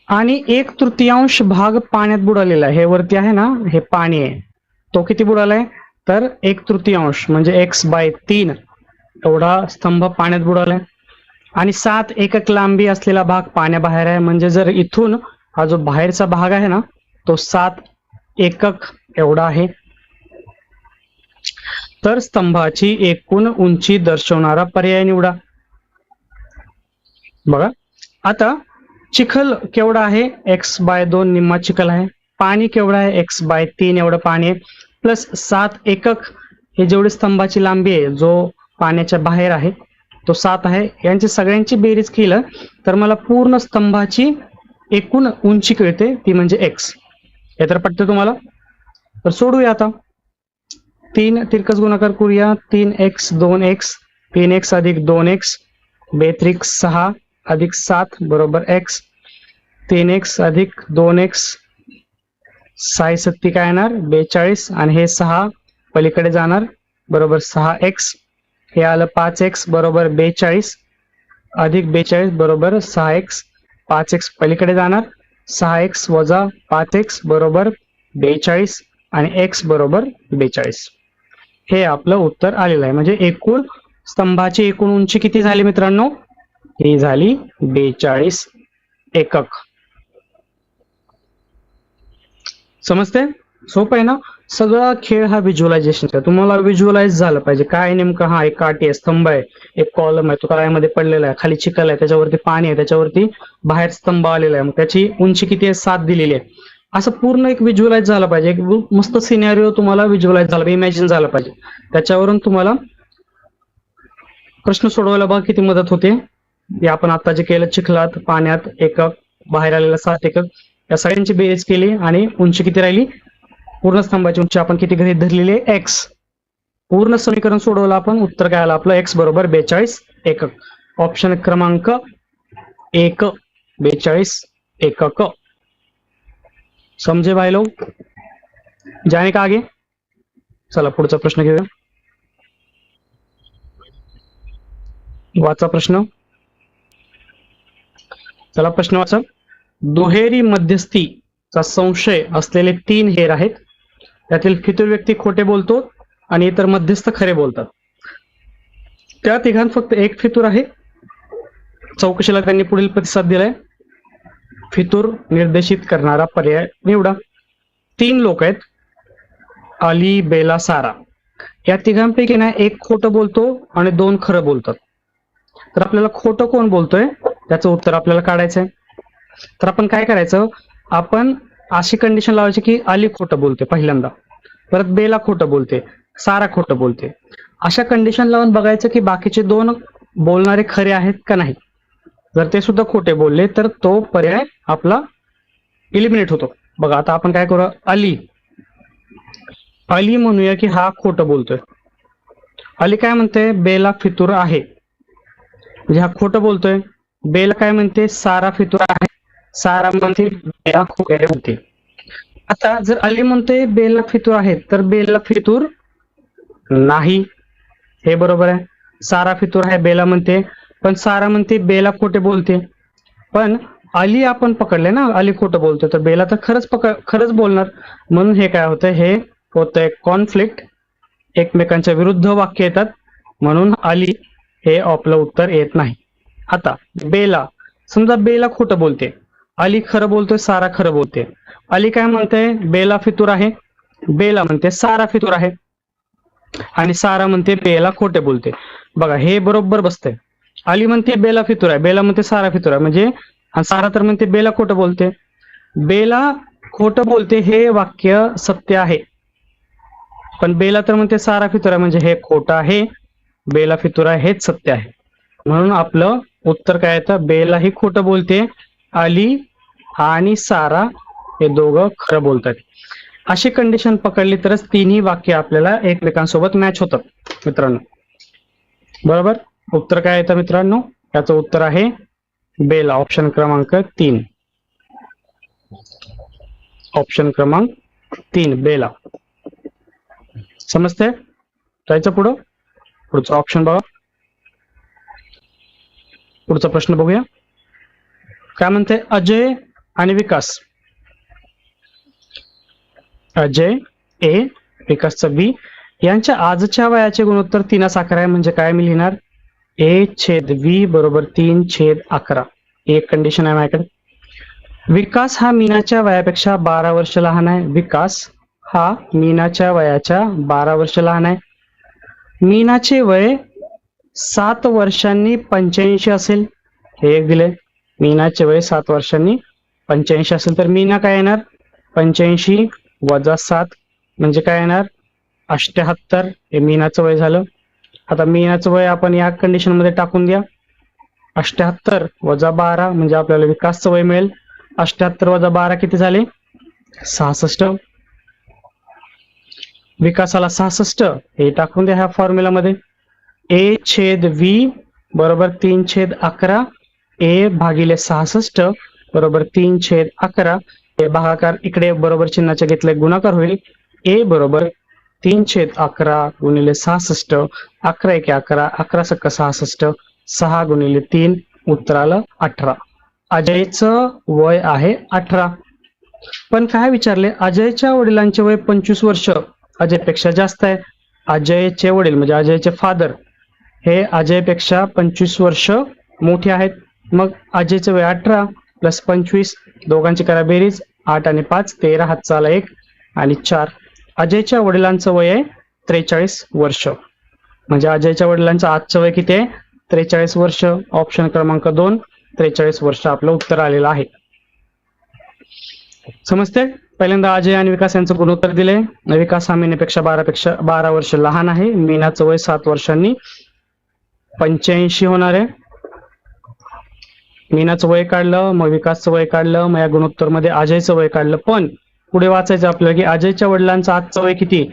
आणि 1/3 भाग पाण्यात बुडालेला आहे. हे वरती आहे ना, हे पाणी आहे. तो किती बुडालाय? तर 1/3 म्हणजे x/3 एवढा स्तंभ पाण्यात बुडालाय. आणि 7 एकक लांबी असलेला भाग पाण्याबाहेर आहे. म्हणजे जर इथून हा जो बाहेरचा भाग आहे ना, तो 7 एकक एवढा आहे. तर स्तंभाची एकूण उंची दर्शवणारा पर्याय निवडा. बघा आता चिखल केवढा आहे? x/2 निम्मा चिखल आहे. पाणी केवढं आहे? x/3 एवढं पाणी आहे. प्लस 7 एकक हे जेवढी स्तंभाची लांबी आहे, जो पाण्याच्या बाहेर आहे तो 7 आहे. यांची सगळ्यांची बेरीज केलं तर मला पूर्ण स्तंभाची एकूण उंची कळते, ती म्हणजे x. हे तर पटतं तुम्हाला? तर सोडूया आता. 3 तिरकस गुणाकार करूया. 3x 2x 3x अधिक 2x 6 अधिक 7 बरोबर x. 3x अधिक 2x 6 सत्ती काय येणार? 42 आणि हे 6 पलीकडे जाणार बरोबर 6x. हे आलं 5x बरोबर 42 अधिक 42 बरोबर 6x. 5x पलीकडे जाणार, 6x वजा 5x बरोबर 42 आणि x बरोबर 42. हे आपलं उत्तर आलेलं आहे. म्हणजे एकूण स्तंभाची एकूण उंची किती झाली मित्रांनो? ही झाली 42 एकक. समजते? सोपं आहे ना? सगळा खेळ हा व्हिज्युअलायझेशनचा. तुम्हाला व्हिज्युअलाइज झालं पाहिजे काय नेमकं. हा एक काठी आहे, स्तंभ आहे, एक कॉलम आहे, तो तळ्यामध्ये पडलेला आहे, खाली चिखल आहे, त्याच्यावरती पाणी आहे, त्याच्यावरती बाहेर स्तंभ आलेला आहे, मग त्याची उंची किती आहे? 7 दिलेली आहे. असं पूर्ण एक व्हिज्युअलाइज झालं पाहिजे. एक मस्त सिनेरिओ तुम्हाला व्हिज्युअलाइज झाला पाहिजे, इमॅजिन झालं पाहिजे. त्याच्यावरून तुम्हाला प्रश्न सोडवायला बघा किती मदत होते. हे आपण आता जे केलं, चिखलात, पाण्यात एकक, बाहेर आलेला 7 एकक, या सगळ्यांची बेरीज केली आणि उंची किती राहिली? पूर्ण स्तंभाची उंची आपण किती गृहीत धरलेली आहे? x. पूर्ण समीकरण सोडवलं आपण, उत्तर काय आलं आपलं? x बरोबर 42 एकक. ऑप्शन क्रमांक 1 42 एकक. समझे भाई लोग? जाने का आगे? चला पुढचा प्रश्न घेऊया. वाचा प्रश्न. चला प्रश्न वाचा. दुहेरी मध्यस्थीचा संशय असलेले 3 हेर आहेत. त्यातील फितूर व्यक्ती खोटे बोलतो आणि इतर मध्यस्थ खरे बोलतात. त्या तिघांत फक्त एक फितूर आहे. चौकशीला त्यांनी पुढील प्रतिसाद दिलाय. फितूर निर्देशित करणारा पर्याय निवडा. 3 लोक आहेत, अली, बेला, सारा. या तिघांपैकी ना एक खोटं बोलतो आणि 2 खरं बोलतात. तर आपल्याला खोटं कोण बोलतोय त्याचं उत्तर आपल्याला काढायचंय. तर आपण काय करायचं? आपण अशी कंडिशन लावायची की अली खोटं बोलते पहिल्यांदा, परत बेला खोटं बोलते, सारा खोटं बोलते. अशा कंडिशन लावून बघायचं की बाकीचे 2 बोलणारे खरे आहेत का नाही. जर ते सुद्धा खोटे बोलले तर तो पर्याय आपला इलिमिनेट होतो. बघा आता आपण काय करू? अली अली म्हणूया की हा खोटं बोलतोय. अली काय म्हणते, बेला फितूर आहे, म्हणजे हा खोटं बोलतोय. बेला काय म्हणते, सारा फितूर आहे, सारा म्हणते बेला खोटे बोलते. आता जर अली म्हणतोय बेला फितूर आहे, तर बेला फितूर नाही, हे बरोबर आहे. सारा फितूर आहे बेला म्हणते, पण सारा म्हणते बेला खोटे बोलते. पण अली आपण पकडले ना, अली खोटं बोलतोय, तर बेला तर खरंच बोलणार. म्हणून हे काय होतं, हे होतंय कॉन्फ्लिक्ट, एकमेकांच्या विरुद्ध वाक्य येतात, म्हणून अली हे आपलं उत्तर येत नाही. आता बेला, समजा बेला खोटं बोलते, अली खरं बोलतोय, सारा खरं बोलते. अली काय म्हणते, बेला फितूर आहे, बेला म्हणते सारा फितूर आहे, आणि सारा म्हणते बेला खोटे बोलते. बघा हे बरोबर बसतंय. अली म्हणते बेला फितूर आहे, बेला म्हणते सारा फितूर आहे, म्हणजे सारा तर म्हणते बेला खोटं बोलते. बेला खोटं बोलते हे वाक्य सत्य आहे, पण बेला तर म्हणते सारा फितूर आहे, म्हणजे हे खोटं आहे. बेला फितूर आहे हेच सत्य आहे. म्हणून आपलं उत्तर काय येतं, बेला ही खोटं बोलते, अली आणि सारा हे दोघं खरं बोलतात. अशी कंडिशन पकडली तरच तिन्ही वाक्य आपल्याला एकमेकांसोबत मॅच होतात मित्रांनो. बरोबर, उत्तर काय येतं मित्रांनो, याचं उत्तर आहे बेला, ऑप्शन क्रमांक 3. ऑप्शन क्रमांक 3 बेला. समजते? जायचं पुढचा ऑप्शन बघा. पुढचा प्रश्न बघूया. काय म्हणते, अजय आणि विकास. अजय ए, विकासचं बी, यांच्या आजच्या वयाचे गुणोत्तर 3:11 आहे, म्हणजे काय मी लिहिणार, A/V बरोबर 3/11. एक कंडिशन आहे माझ्याकडे. विकास हा मीनाच्या वयापेक्षा 12 वर्ष लहान आहे. विकास हा मीनाच्या वयाच्या 12 वर्ष लहान आहे. मीनाचे वय 7 वर्षांनी 85 असेल, हे एक दिले. मीनाचे वय 7 वर्षांनी 85 असेल, तर मीना काय येणार, 85 वजा 7 म्हणजे काय येणार, 78. हे मीनाचं वय झालं. आता मीनाचं वय आपण या कंडिशन मध्ये टाकून द्या, 78 वजा 12 म्हणजे आपल्याला विकासचं वय मिळेल. 78 वजा 12 किती झाले, 66. विकासाला 66 हे टाकून द्या ह्या फॉर्म्युला मध्ये. A/V बरोबर 3/11, A भागिले 66 बरोबर 3/11. हे भागाकार इकडे बरोबर चिन्हाचे घेतले, गुणाकार होईल. A बरोबर 3/11 गुणिले 66, 11 एके 11, 11 सक्क 66, 6 गुणिले 3, उत्तर आलं 18. अजयचं वय आहे 18. पण काय विचारले, अजयच्या वडिलांचे वय 25 वर्ष अजयपेक्षा जास्त आहे. अजयचे वडील म्हणजे अजयचे फादर हे अजयपेक्षा 25 वर्ष मोठे आहेत. मग अजयचे वय 18 प्लस 25, दोघांची करा बेरीज, 8 आणि 5 13, हातचा आला 1 आणि 4. अजयच्या वडिलांचं वय आहे 43 वर्ष, म्हणजे अजयच्या वडिलांचं आजचं वय किती आहे, 43 वर्ष. ऑप्शन क्रमांक 2 43 वर्ष आपलं उत्तर आलेलं आहे. समजते? पहिल्यांदा अजय आणि विकास यांचं गुणोत्तर दिले. विकास हा मीनापेक्षा 12 वर्ष लहान आहे. मीनाचं वय 7 वर्षांनी 85 होणार आहे. मीनाचं वय काढलं, मग विकासचं वय काढलं, मग या गुणोत्तर मध्ये अजयचं वय काढलं. पण पुढे वाचायचं आपल्याला की अजयच्या वडिलांचं आजचं वय किती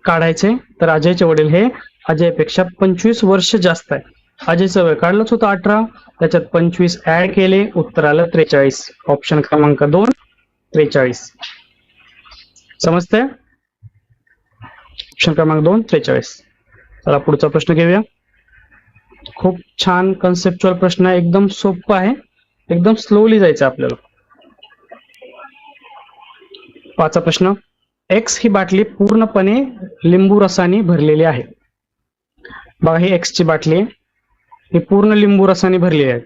काढायचे, तर अजयचे वडील हे अजयपेक्षा 25 वर्ष जास्त आहे. अजयचं वय काढलंच होतं 18, त्याच्यात 25 ऍड केले, उत्तर आलं 43. ऑप्शन क्रमांक 2 43. समजतंय? ऑप्शन क्रमांक 2 43. चला पुढचा प्रश्न घेऊया. खूप छान कन्सेप्च्युअल प्रश्न आहे, एकदम सोपं आहे, एकदम स्लोली जायचं आपल्याला. पाचवा प्रश्न, एक्स ही बाटली पूर्णपणे लिंबू रसाने भरलेली आहे. बघा ही एक्स ची बाटली आहे, ही पूर्ण लिंबू रसाने भरलेली आहे.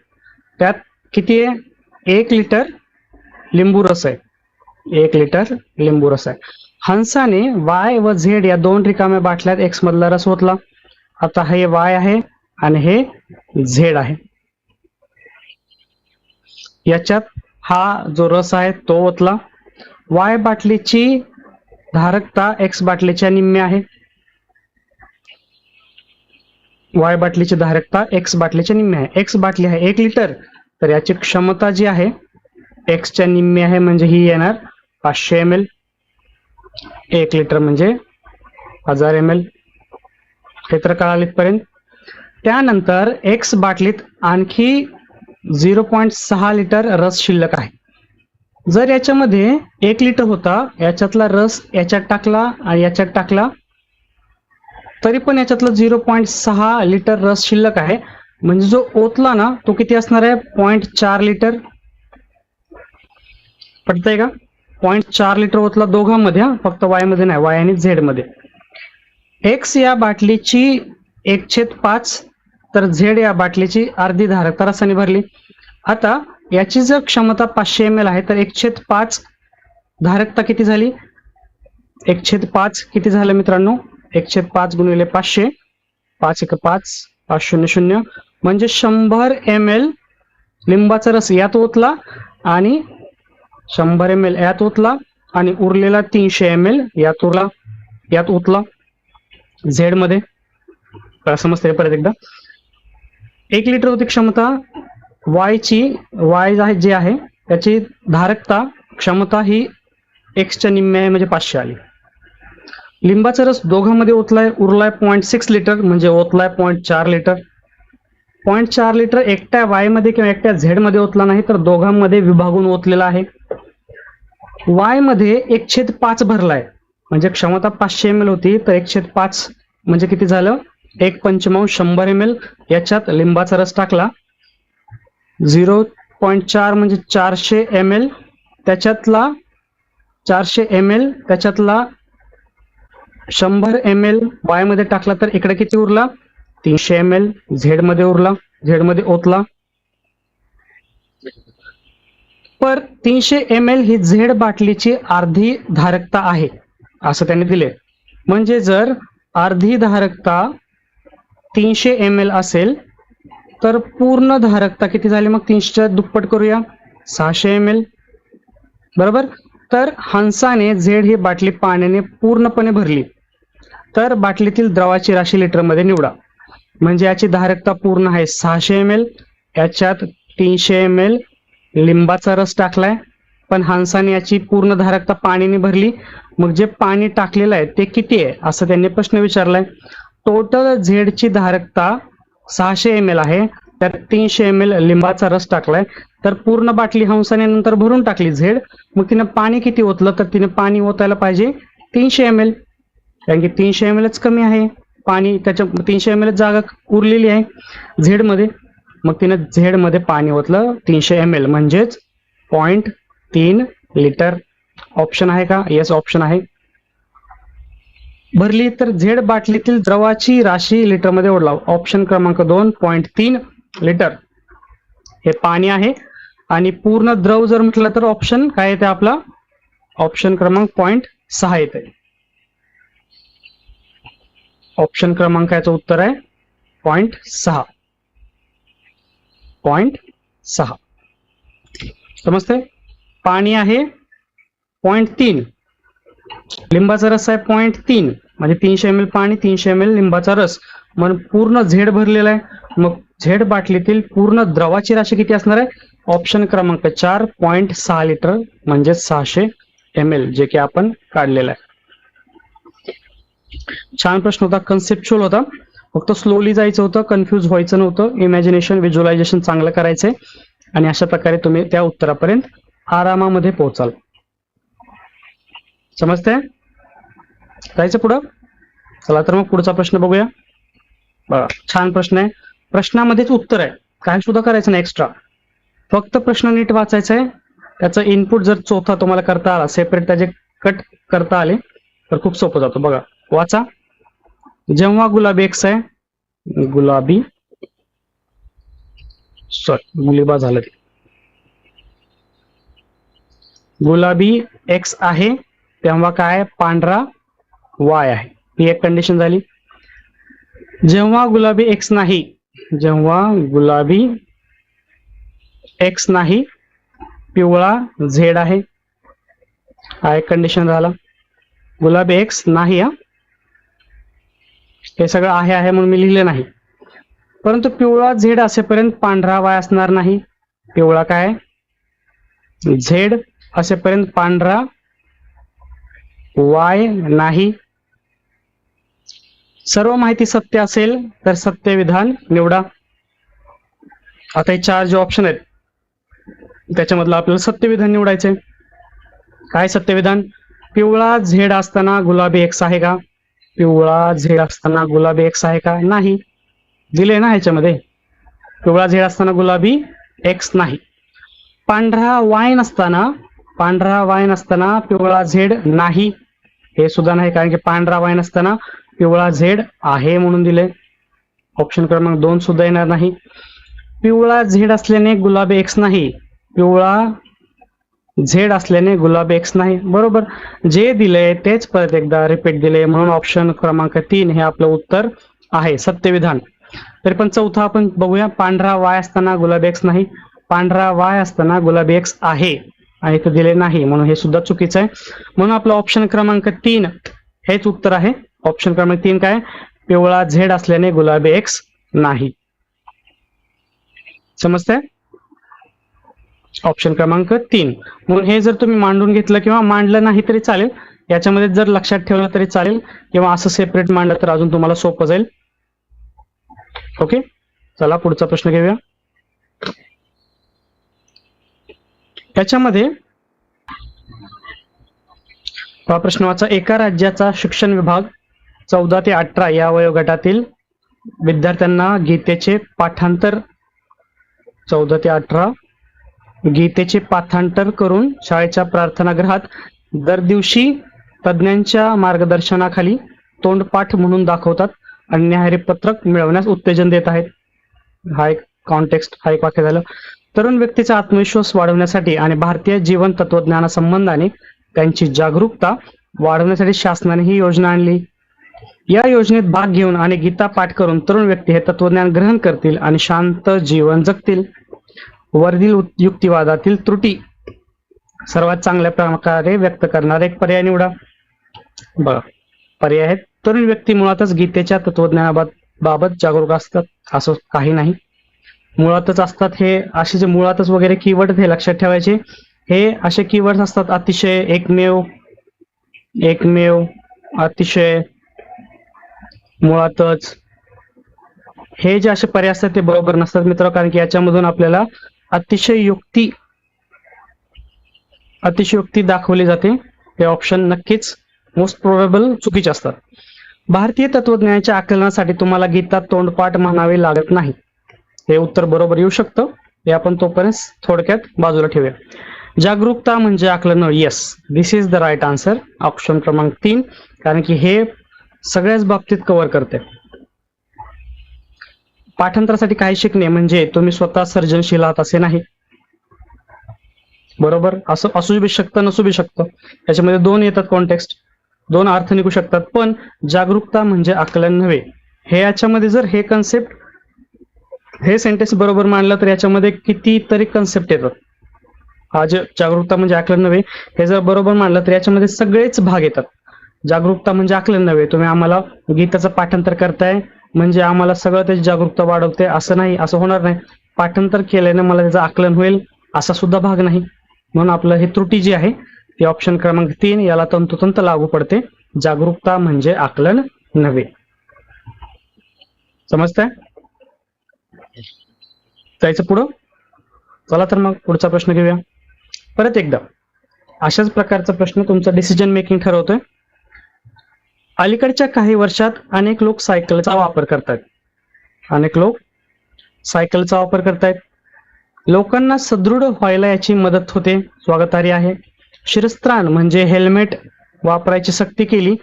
त्यात किती आहे, 1 लिटर लिंबू रस आहे, 1 लिटर लिंबू रस आहे. हंसाने वाय व झेड या 2 रिकाम्या बाटल्यात एक्स मधला रस ओतला. आता हे वाय आहे आणि हे झेड आहे. याच्यात हा जो रस आहे तो ओतला. वाय बाटलीची धारकता एक्स बाटलीच्या निम्मे आहे. वाय बाटलीची धारकता एक्स बाटलीच्या निम्मे आहे. एक्स बाटली आहे 1 लिटर, तर याची क्षमता जी आहे एक्सच्या निम्मे आहे, म्हणजे ही येणार 500 ml. 1 लिटर म्हणजे 1000 ml. हे तर कळालं इथपर्यंत. त्यानंतर एक्स बाटलीत आणखी 0.6 लिटर रस शिल्लक आहे. जर याच्यामध्ये 1 लिटर होता, याच्यातला रस याच्यात टाकला आणि याच्यात टाकला, तरी पण याच्यातलं 0.6 लिटर रस शिल्लक आहे. म्हणजे जो ओतला ना तो किती असणार आहे? 0.4 लिटर. पटतंय का? 0.4 लिटर ओतला दोघांमध्ये, फक्त वाय मध्ये नाही, वाय आणि झेड मध्ये. एक्स या बाटलीची 1/5 तर झेड या बाटलीची अर्धी धारकता रसाने भरली. आता याची जर क्षमता 500 ml आहे तर 1/5 धारकता किती झाली? 1/5 किती झालं मित्रांनो? 1/5 गुणिले 500, 5 1 5, 5 0 0 म्हणजे 100 ml लिंबाचा रस यात ओतला आणि 100 ml यात ओतला आणि उरलेला 300 ml यात ओतला झेड मध्ये. समजते परत एकदा. 1 लिटर होती क्षमता, वाय जे आहे त्याची धारकता क्षमता ही एक्सच्या निम्म्या आहे म्हणजे 500 आली. लिंबाचा रस दोघांमध्ये ओतलाय, उरलाय 0.6 लिटर म्हणजे ओतलाय 0.4 लिटर. 0.4 लिटर एकट्या वाय मध्ये किंवा एकट्या झेड मध्ये ओतला नाही तर दोघांमध्ये विभागून ओतलेला आहे. वाय मध्ये 1/5 भरलाय म्हणजे क्षमता 500 ml होती तर 1/5 म्हणजे किती झालं? 1/5 100 ml. याच्यात लिंबाचा रस टाकला, 0.4 म्हणजे 400 ml, त्याच्यातला 400 ml त्याच्यातला 100 ml वाय मध्ये टाकला तर इकडे किती उरला? 300 ml झेड मध्ये उरला, झेड मध्ये ओतला. पर 300 ml ही झेड बाटलीची अर्धी धारकता आहे असं त्यांनी दिले. म्हणजे जर अर्धी धारकता 300 ml असेल तर पूर्ण धारकता किती झाली? मग 300च्या दुप्पट करूया, 600 ml. बरोबर. तर हंसाने झेड ही बाटली पाण्याने पूर्णपणे भरली तर बाटलीतील द्रवाची राशी लिटर मध्ये निवडा. म्हणजे याची धारकता पूर्ण आहे 600 ml, याच्यात 300 ml लिंबाचा रस टाकलाय पण हंसाने याची पूर्ण धारकता पाण्याने भरली. मग जे पाणी टाकलेलं आहे ते किती आहे असं त्यांनी प्रश्न विचारलाय. टोटल झेडची धारकता 600 ml आहे, त्यात 300 ml लिंबाचा रस टाकलाय तर पूर्ण बाटली हंसाने नंतर भरून टाकली झेड. मग तिने पाणी किती ओतलं? तर तिने पाणी ओतायला पाहिजे 300 ml, कारण की 300 mlच कमी आहे पाणी, त्याच्या 300 ml जागा उरलेली आहे झेड मध्ये. मग तिने झेड मध्ये पाणी ओतलं 300 ml म्हणजेच 0.3 लिटर. ऑप्शन आहे का? येस ऑप्शन आहे. भरली तर झेड बाटलीतील द्रवाची राशी लिटर मध्ये ओढला. ऑप्शन क्रमांक 2 0.3 लिटर हे पाणी आहे. आणि पूर्ण द्रव जर म्हटलं तर ऑप्शन काय येते आपला? ऑप्शन क्रमांक 0.6 येते. ऑप्शन क्रमांकाचं उत्तर आहे 0.6. 0.6 समजते. पाणी आहे 0.3, लिंबाचा रस आहे 0.3 म्हणजे 300 ml पाणी, 300 ml लिंबाचा रस, म्हणून पूर्ण झेड भरलेला आहे. मग झेड बाटलीतील पूर्ण द्रवाची राशी किती असणार आहे? ऑप्शन क्रमांक 4 0.6 लिटर म्हणजे 600 ml जे की आपण काढलेलं आहे. छान प्रश्न होता, कन्सेप्च्युअल होता, फक्त स्लोली जायचं होतं, कन्फ्यूज व्हायचं नव्हतं, इमॅजिनेशन व्हिज्युअलायझेशन चांगलं करायचंय आणि अशा प्रकारे तुम्ही त्या उत्तरापर्यंत आरामामध्ये पोहोचाल. समजतंय? जायचं पुढं. चला तर मग पुढचा प्रश्न बघूया. बघा छान प्रश्न आहे, प्रश्नामध्येच उत्तर आहे, काय सुद्धा करायचं नाही एक्स्ट्रा, फक्त प्रश्न नीट वाचायचा आहे. त्याचा इनपुट जर चौथा तुम्हाला करता आला, सेपरेट त्याचे कट करता आले तर खूप सोपं जातो. बघा वाचा. जेव्हा गुलाबी एक्स आहे, गुलाबी मुलीबा झालं ते, गुलाबी एक्स आहे तेव्हा काय? पांढरा वाय आहे. ही एक कंडिशन झाली. जेव्हा गुलाबी एक्स नाही, जेव्हा गुलाबी एक्स नाही, पिवळा झेड आहे, हा एक कंडिशन झाला. गुलाबी एक्स नाही, हे सगळं आहे म्हणून मी लिहिले नाही, परंतु पिवळा झेड असेपर्यंत पांढरा वाय असणार नाही. पिवळा काय? झेड असेपर्यंत पांढरा वाय नाही. सर्व माहिती सत्य असेल तर सत्य विधान निवडा. आता हे 4 जे ऑप्शन आहेत त्याच्यामधलं आपल्याला सत्य विधान निवडायचंय. काय सत्य विधान? पिवळा झेड असताना गुलाबी एक्स आहे का? पिवळा झेड असताना गुलाबी एक्स आहे का? नाही. दिले ना ह्याच्यामध्ये, पिवळा झेड असताना गुलाबी एक्स नाही. पांढरा वाय नसताना पिवळा झेड नाही, हे सुद्धा नाही, कारण की पांढरा वाय नसताना पिवळा झेड आहे म्हणून दिले. ऑप्शन क्रमांक 2 सुद्धा येणार नाही. पिवळा झेड असल्याने गुलाबी एक्स नाही, पिवळा झेड असल्याने गुलाबी एक्स नाही. बरोबर, जे दिले तेच परत एकदा रिपीट दिले, म्हणून ऑप्शन क्रमांक 3 हे आपलं उत्तर आहे, सत्यविधान. तरी पण चौथा आपण बघूया. पांढरा वाय असताना गुलाबी एक्स नाही, पांढरा वाय असताना गुलाबी एक्स आहे आणि इथे दिले नाही, म्हणून हे सुद्धा चुकीचं आहे. म्हणून आपलं ऑप्शन क्रमांक 3 हेच उत्तर आहे. ऑप्शन क्रमांक 3 काय? पिवळा झेड असल्याने गुलाबी एक्स नाही. समजतंय? ऑप्शन क्रमांक 3. म्हणून हे जर तुम्ही मांडून घेतलं किंवा मांडलं नाही तरी चालेल, याच्यामध्ये जर लक्षात ठेवलं तरी चालेल, किंवा असं सेपरेट मांडलं तर अजून तुम्हाला सोपं जाईल. ओके, चला पुढचा प्रश्न घेऊया. त्याच्यामध्ये हा प्रश्न वाचा. एका राज्याचा शिक्षण विभाग 14 ते 18 या वयोगटातील विद्यार्थ्यांना गीतेचे पाठांतर 14 ते 18 गीतेचे पाठांतर करून शाळेच्या प्रार्थनागृहात दर दिवशी तज्ञांच्या मार्गदर्शनाखाली तोंडपाठ म्हणून दाखवतात आणि न्याहारी पत्रक मिळवण्यास उत्तेजन देत आहेत. हा एक कॉन्टेक्स्ट, हा एक वाक्य झालं. तरुण व्यक्तीचा आत्मविश्वास वाढवण्यासाठी आणि भारतीय जीवन तत्वज्ञानासंबंधाने त्यांची जागरूकता वाढवण्यासाठी शासनाने ही योजना आणली. या योजनेत भाग घेऊन आणि गीता पाठ करून तरुण व्यक्ती हे तत्वज्ञान ग्रहण करतील आणि शांत जीवन जगतील. वरील युक्तिवादातील त्रुटी सर्वात चांगल्या प्रकारे व्यक्त करणारे एक पर्याय निवडा. बघा, पर्याय आहेत. तरुण व्यक्ती मुळातच गीतेच्या तत्वज्ञानाबाबत जागरूक असतात असं काही नाही. मुळातच असतात, हे असे जे मुळातच वगैरे कीवर्ड हे लक्षात ठेवायचे. हे असे कीवर्ड असतात, अतिशय, एकमेव, अतिशय, मुळातच. हे जे असे पर्याय असतात ते बरोबर नसतात मित्र, कारण की याच्यामधून आपल्याला अतिशयोक्ती दाखवली जाते. हे ऑप्शन नक्कीच मोस्ट प्रोबेबल चुकीचे असतात. भारतीय तत्वज्ञानाच्या आकलनासाठी तुम्हाला गीता तोंडपाठ म्हणावे लागत नाही. हे उत्तर बरोबर येऊ शकतं, हे आपण तोपर्यंत थोडक्यात बाजूला ठेवूया. जागरूकता म्हणजे आकलन. Yes, this is the right answer. Option क्रमांक 3, कारण की हे सगळ्याच बाबतीत कव्हर करते. पाठांतरासाठी काही शिकणे म्हणजे तुम्ही स्वतः सर्जनशील आहात असे नाही. बरोबर, असं असू बी शकतं, नसू बी शकतं. त्याच्यामध्ये 2 येतात कॉन्टेक्स्ट, 2 अर्थ निघू शकतात. पण जागरूकता म्हणजे आकलन नव्हे, हे याच्यामध्ये जर हे कन्सेप्ट, हे सेंटेन्स बरोबर मांडलं तर याच्यामध्ये कितीतरी कन्सेप्ट येतात. हा जे जागरूकता म्हणजे आकलन नव्हे, हे जर बरोबर मांडलं तर याच्यामध्ये सगळेच भाग येतात. जागरूकता म्हणजे आकलन नव्हे, तुम्ही आम्हाला गीताचं पाठांतर करताय म्हणजे आम्हाला सगळं त्याची जागरूकता वाढवते असं नाही, असं होणार नाही. पाठांतर केल्याने मला त्याचं आकलन होईल असा सुद्धा भाग नाही. म्हणून आपलं हे त्रुटी जी आहे ती ऑप्शन क्रमांक 3 याला तंतोतंत लागू पडते. जागरूकता म्हणजे आकलन नव्हे. समजतंय? जायचं पुढं. चला तर मग पुढचा प्रश्न घेऊया. परत एकदा अशाच प्रकारचा प्रश्न तुमचा डिसिजन मेकिंग ठरवतोय. अलीकडच्या काही वर्षात अनेक लोक सायकलचा वापर करतायत. लोकांना सदृढ व्हायला याची मदत होते, स्वागतार्ह आहे. शिरस्त्राण म्हणजे हेल्मेट वापरायची सक्ती केली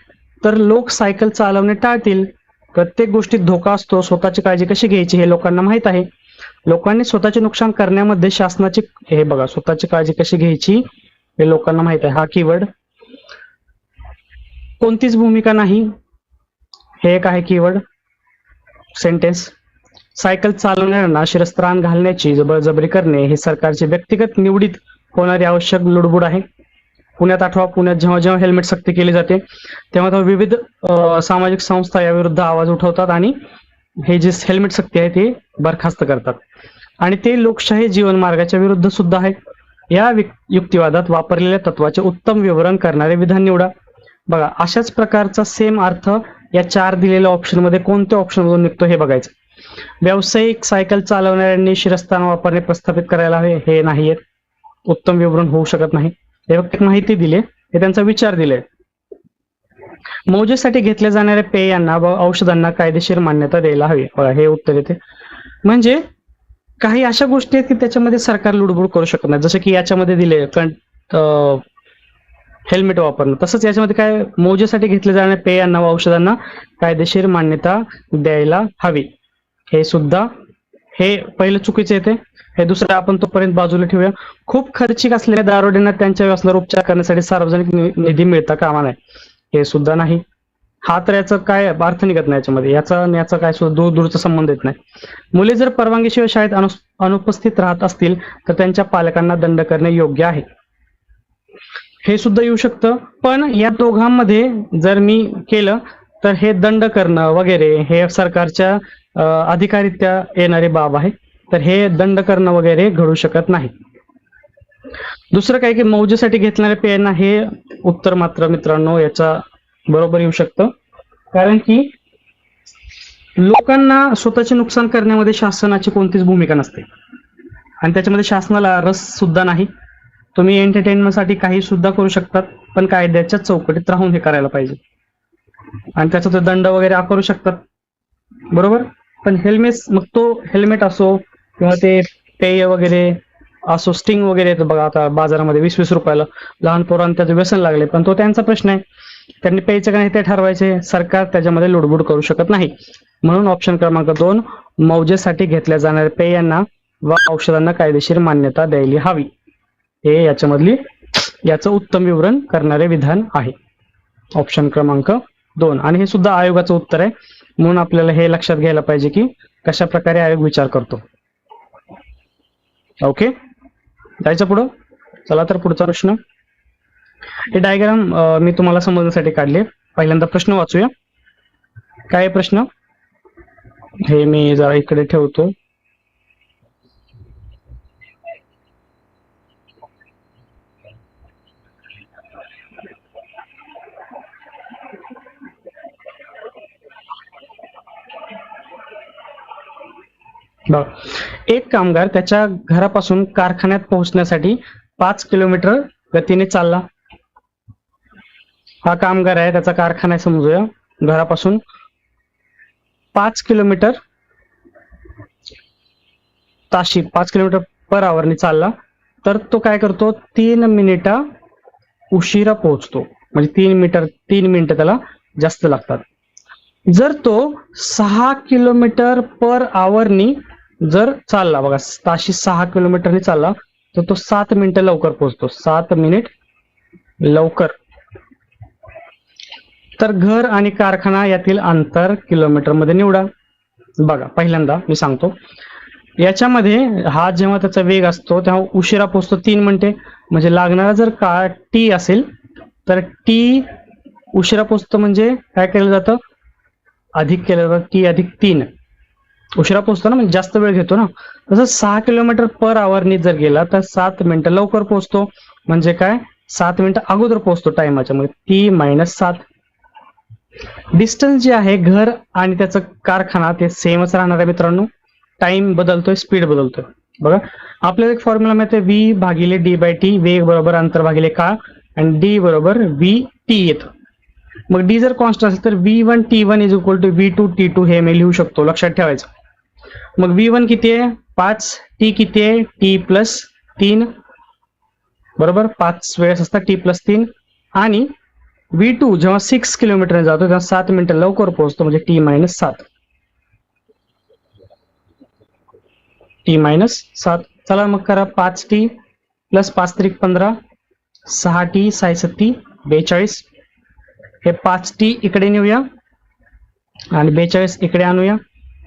तर लोक सायकल चालवणे टाळतील. प्रत्येक गोष्टीत धोका असतो, स्वतःची काळजी कशी घ्यायची हे लोकांना माहित आहे. लोकांनी स्वतःचे नुकसान करण्यामध्ये शासनाची, हे बघा, स्वतःची काळजी कशी घ्यायची हे लोकांना माहित आहे. हा कीवर्ड. कोणतीच भूमिका नाही, हे एक आहे कीवर्ड सेंटेन्स. सायकल चालवणाऱ्यांना शिरस्त्राण घालण्याची जबरदस्ती करणे हे सरकारचे व्यक्तिगत निवडीत होणारी आवश्यक लुडबुड आहे. पुण्यात आठवा, पुण्यात जेव्हा जेव्हा हेल्मेट सक्ती केली जाते तेव्हा विविध सामाजिक संस्था याविरुद्ध आवाज उठवतात आणि हे जे हेल्मेट सक्ती आहे ते बरखास्त करतात. आणि ते लोकशाही जीवन मार्गाच्या विरुद्ध सुद्धा आहे. या युक्तिवादात वापरलेल्या तत्वाचे उत्तम विवरण करणारे विधान निवडा. बघा अशाच प्रकारचा सेम अर्थ या 4 दिलेल्या ऑप्शन मध्ये कोणत्या ऑप्शन मधून निघतो हे बघायचं. व्यावसायिक सायकल चालवणाऱ्यांनी शिरस्तान वापरणे प्रस्थापित करायला हवे, हे नाहीये. उत्तम विवरण होऊ शकत नाही. हे फक्त माहिती दिली, हे त्यांचा विचार दिले. मौजेसाठी घेतल्या जाणाऱ्या पेयांना व औषधांना कायदेशीर मान्यता द्यायला हवी. बघा हे उत्तर येते. म्हणजे काही अशा गोष्टी आहेत की त्याच्यामध्ये सरकार लुडबुड करू शकत नाही. जसं की याच्यामध्ये दिले हेल्मेट वापरणं, तसंच याच्यामध्ये काय मौजेसाठी घेतल्या जाणाऱ्या पेयांना व औषधांना कायदेशीर मान्यता द्यायला हवी. हे सुद्धा हे पहिलं चुकीचं येते. हे दुसरं आपण तोपर्यंत बाजूला ठेवूया. खूप खर्चिक असलेल्या दारुड्यांना त्यांच्या व्यसनावर उपचार करण्यासाठी सार्वजनिक निधी मिळता कामा नये, हे सुद्धा नाही. हा तर याचा काय अर्थ निघत नाही याच्यामध्ये, याचा काय सुद्धा दूरचा संबंध येत नाही. मुले जर परवानगीशिवाय शाळेत अनुपस्थित राहत असतील तर त्यांच्या पालकांना दंड करणे योग्य आहे, हे सुद्धा येऊ शकतं. पण या दोघांमध्ये जर मी केलं तर हे दंड करणं वगैरे हे सरकारच्या अधिकारित्या येणारी बाब आहे, तर हे दंड करणं वगैरे घडू शकत नाही. दुसरं काय की मौजेसाठी घेतणाऱ्या पेयांना, हे उत्तर मात्र मित्रांनो याचा बरोबर येऊ शकतं. कारण की लोकांना स्वतःचे नुकसान करण्यामध्ये शासनाची कोणतीच भूमिका नसते आणि त्याच्यामध्ये शासनाला रस सुद्धा नाही. तुम्ही एंटरटेनमेंटसाठी काही सुद्धा करू शकतात, पण कायद्याच्या चौकटीत राहून हे करायला पाहिजे आणि त्याचा ते दंड वगैरे आकारू शकतात, बरोबर. पण मग तो हेल्मेट असो किंवा ते पेय वगैरे असो, स्टिंग वगैरे येतं बघा आता बाजारामध्ये 20-20 रुपयाला, लहान पोरांना त्याचं व्यसन लागले, पण तो त्यांचा प्रश्न आहे. त्यांनी प्यायचं का नाही ते ठरवायचे, सरकार त्याच्यामध्ये लुडबुड करू शकत नाही. म्हणून ऑप्शन क्रमांक 2, मौजेसाठी घेतल्या जाणाऱ्या पेयांना व औषधांना कायदेशीर मान्यता द्यायला हवी, हे याचं उत्तम विवरण करणारे विधान आहे. ऑप्शन क्रमांक 2. आणि हे सुद्धा आयोगाचं उत्तर आहे, म्हणून आपल्याला हे लक्षात घ्यायला पाहिजे की कशा प्रकारे आयोग विचार करतो. ओके, जायचं पुढं. चला तर पुढचा प्रश्न. हे डायग्राम मी तुम्हाला समजण्यासाठी काढले. पहिल्यांदा प्रश्न वाचूया. काय प्रश्न, हे मी जरा इकडे ठेवतो. एक कामगार त्याच्या घरापासून कारखान्यात पोहोचण्यासाठी 5 किलोमीटर गतीने चालला. हा कामगार आहे, त्याचा कारखाना समजूया, घरापासून 5 किलोमीटर ताशी 5 किलोमीटर पर आवरने चालला, तर तो काय करतो, 3 मिनिटा उशिरा पोहोचतो. म्हणजे 3 मिनिटं त्याला जास्त लागतात. जर तो 6 किलोमीटर पर आवरनी जर चालला, बघा ताशी 6 किलोमीटरने चालला, तर तो 7 मिनिटं लवकर पोहोचतो. 7 मिनिट लवकर. तर घर आणि कारखाना यातील अंतर किलोमीटर मध्ये निवडा. बघा पहिल्यांदा मी सांगतो, याच्यामध्ये हा जेव्हा त्याचा वेग असतो तेव्हा उशिरा पोहोचतो 3 मिनिटे. म्हणजे लागणारा जर काळ टी असेल तर टी उशिरा पोहोचतो, म्हणजे काय केलं जातं, अधिक केलं जातं, टी अधिक 3 उशिरा पोहोचतो ना, म्हणजे जास्त वेळ घेतो ना. तसं 6 किलोमीटर पर आवरनी जर गेला तर 7 मिनिटं लवकर पोहोचतो. म्हणजे काय, 7 मिनिटं अगोदर पोहोचतो टाइमाच्या, मध्ये टी मायनस 7. डिस्टन्स जे आहे घर आणि त्याचं कारखाना ते सेमच राहणार आहे मित्रांनो. टाइम बदलतोय, स्पीड बदलतोय. बघा आपल्याला एक फॉर्म्युला माहिती आहे, व्ही भागिले डी बाय टी, वेग बरोबर अंतर भागिले काळ, आणि डी बरोबर व्ही टी येतं. मग डी जर कॉन्स्टंट असेल तर V1 T1 is equal to V2 T2 हे मी लिहू शकतो, लक्षात ठेवायचं. मग V1 किती आहे 5, T किती आहे T प्लस 3, बरोबर 5 वेळेस असतात T प्लस 3. आणि V2 जेव्हा 6 किलोमीटर जातो तेव्हा 7 मिनिटं लवकर पोहोचतो, म्हणजे T मायनस 7. T minus 7. चला मग करा, 5T प्लस 5 त्रिक 15, 6T 6 7 42. हे 5T इकडे नेऊया आणि 42 इकडे आणूया.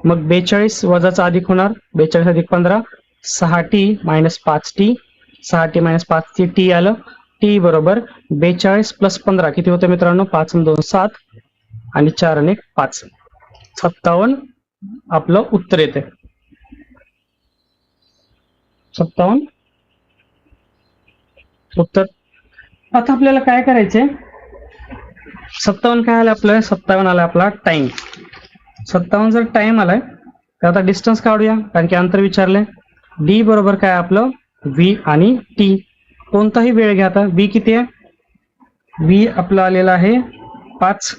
मग 42 वजाचा अधिक होणार, 42 अधिक 15, 6T minus 5T, 6T minus 5T, T आलं. T बरोबर 42 प्लस 15 किती होतं मित्रांनो, 5 2 7 आणि 4 1 5, 57 आपलं उत्तर येते. 57 उत्तर. आता आपल्याला काय करायचंय, 57 काय आलं आपलं? 57 आलं आपला टाइम. 57 जर टाइम आलाय तर आता डिस्टन्स काढूया, कारण की अंतर विचारलंय. डी बरोबर काय आपलं? व्ही आणि टी. कोणताही वेळ घ्या. आता व्ही किती आहे? व्ही आपलं आलेला आहे 5.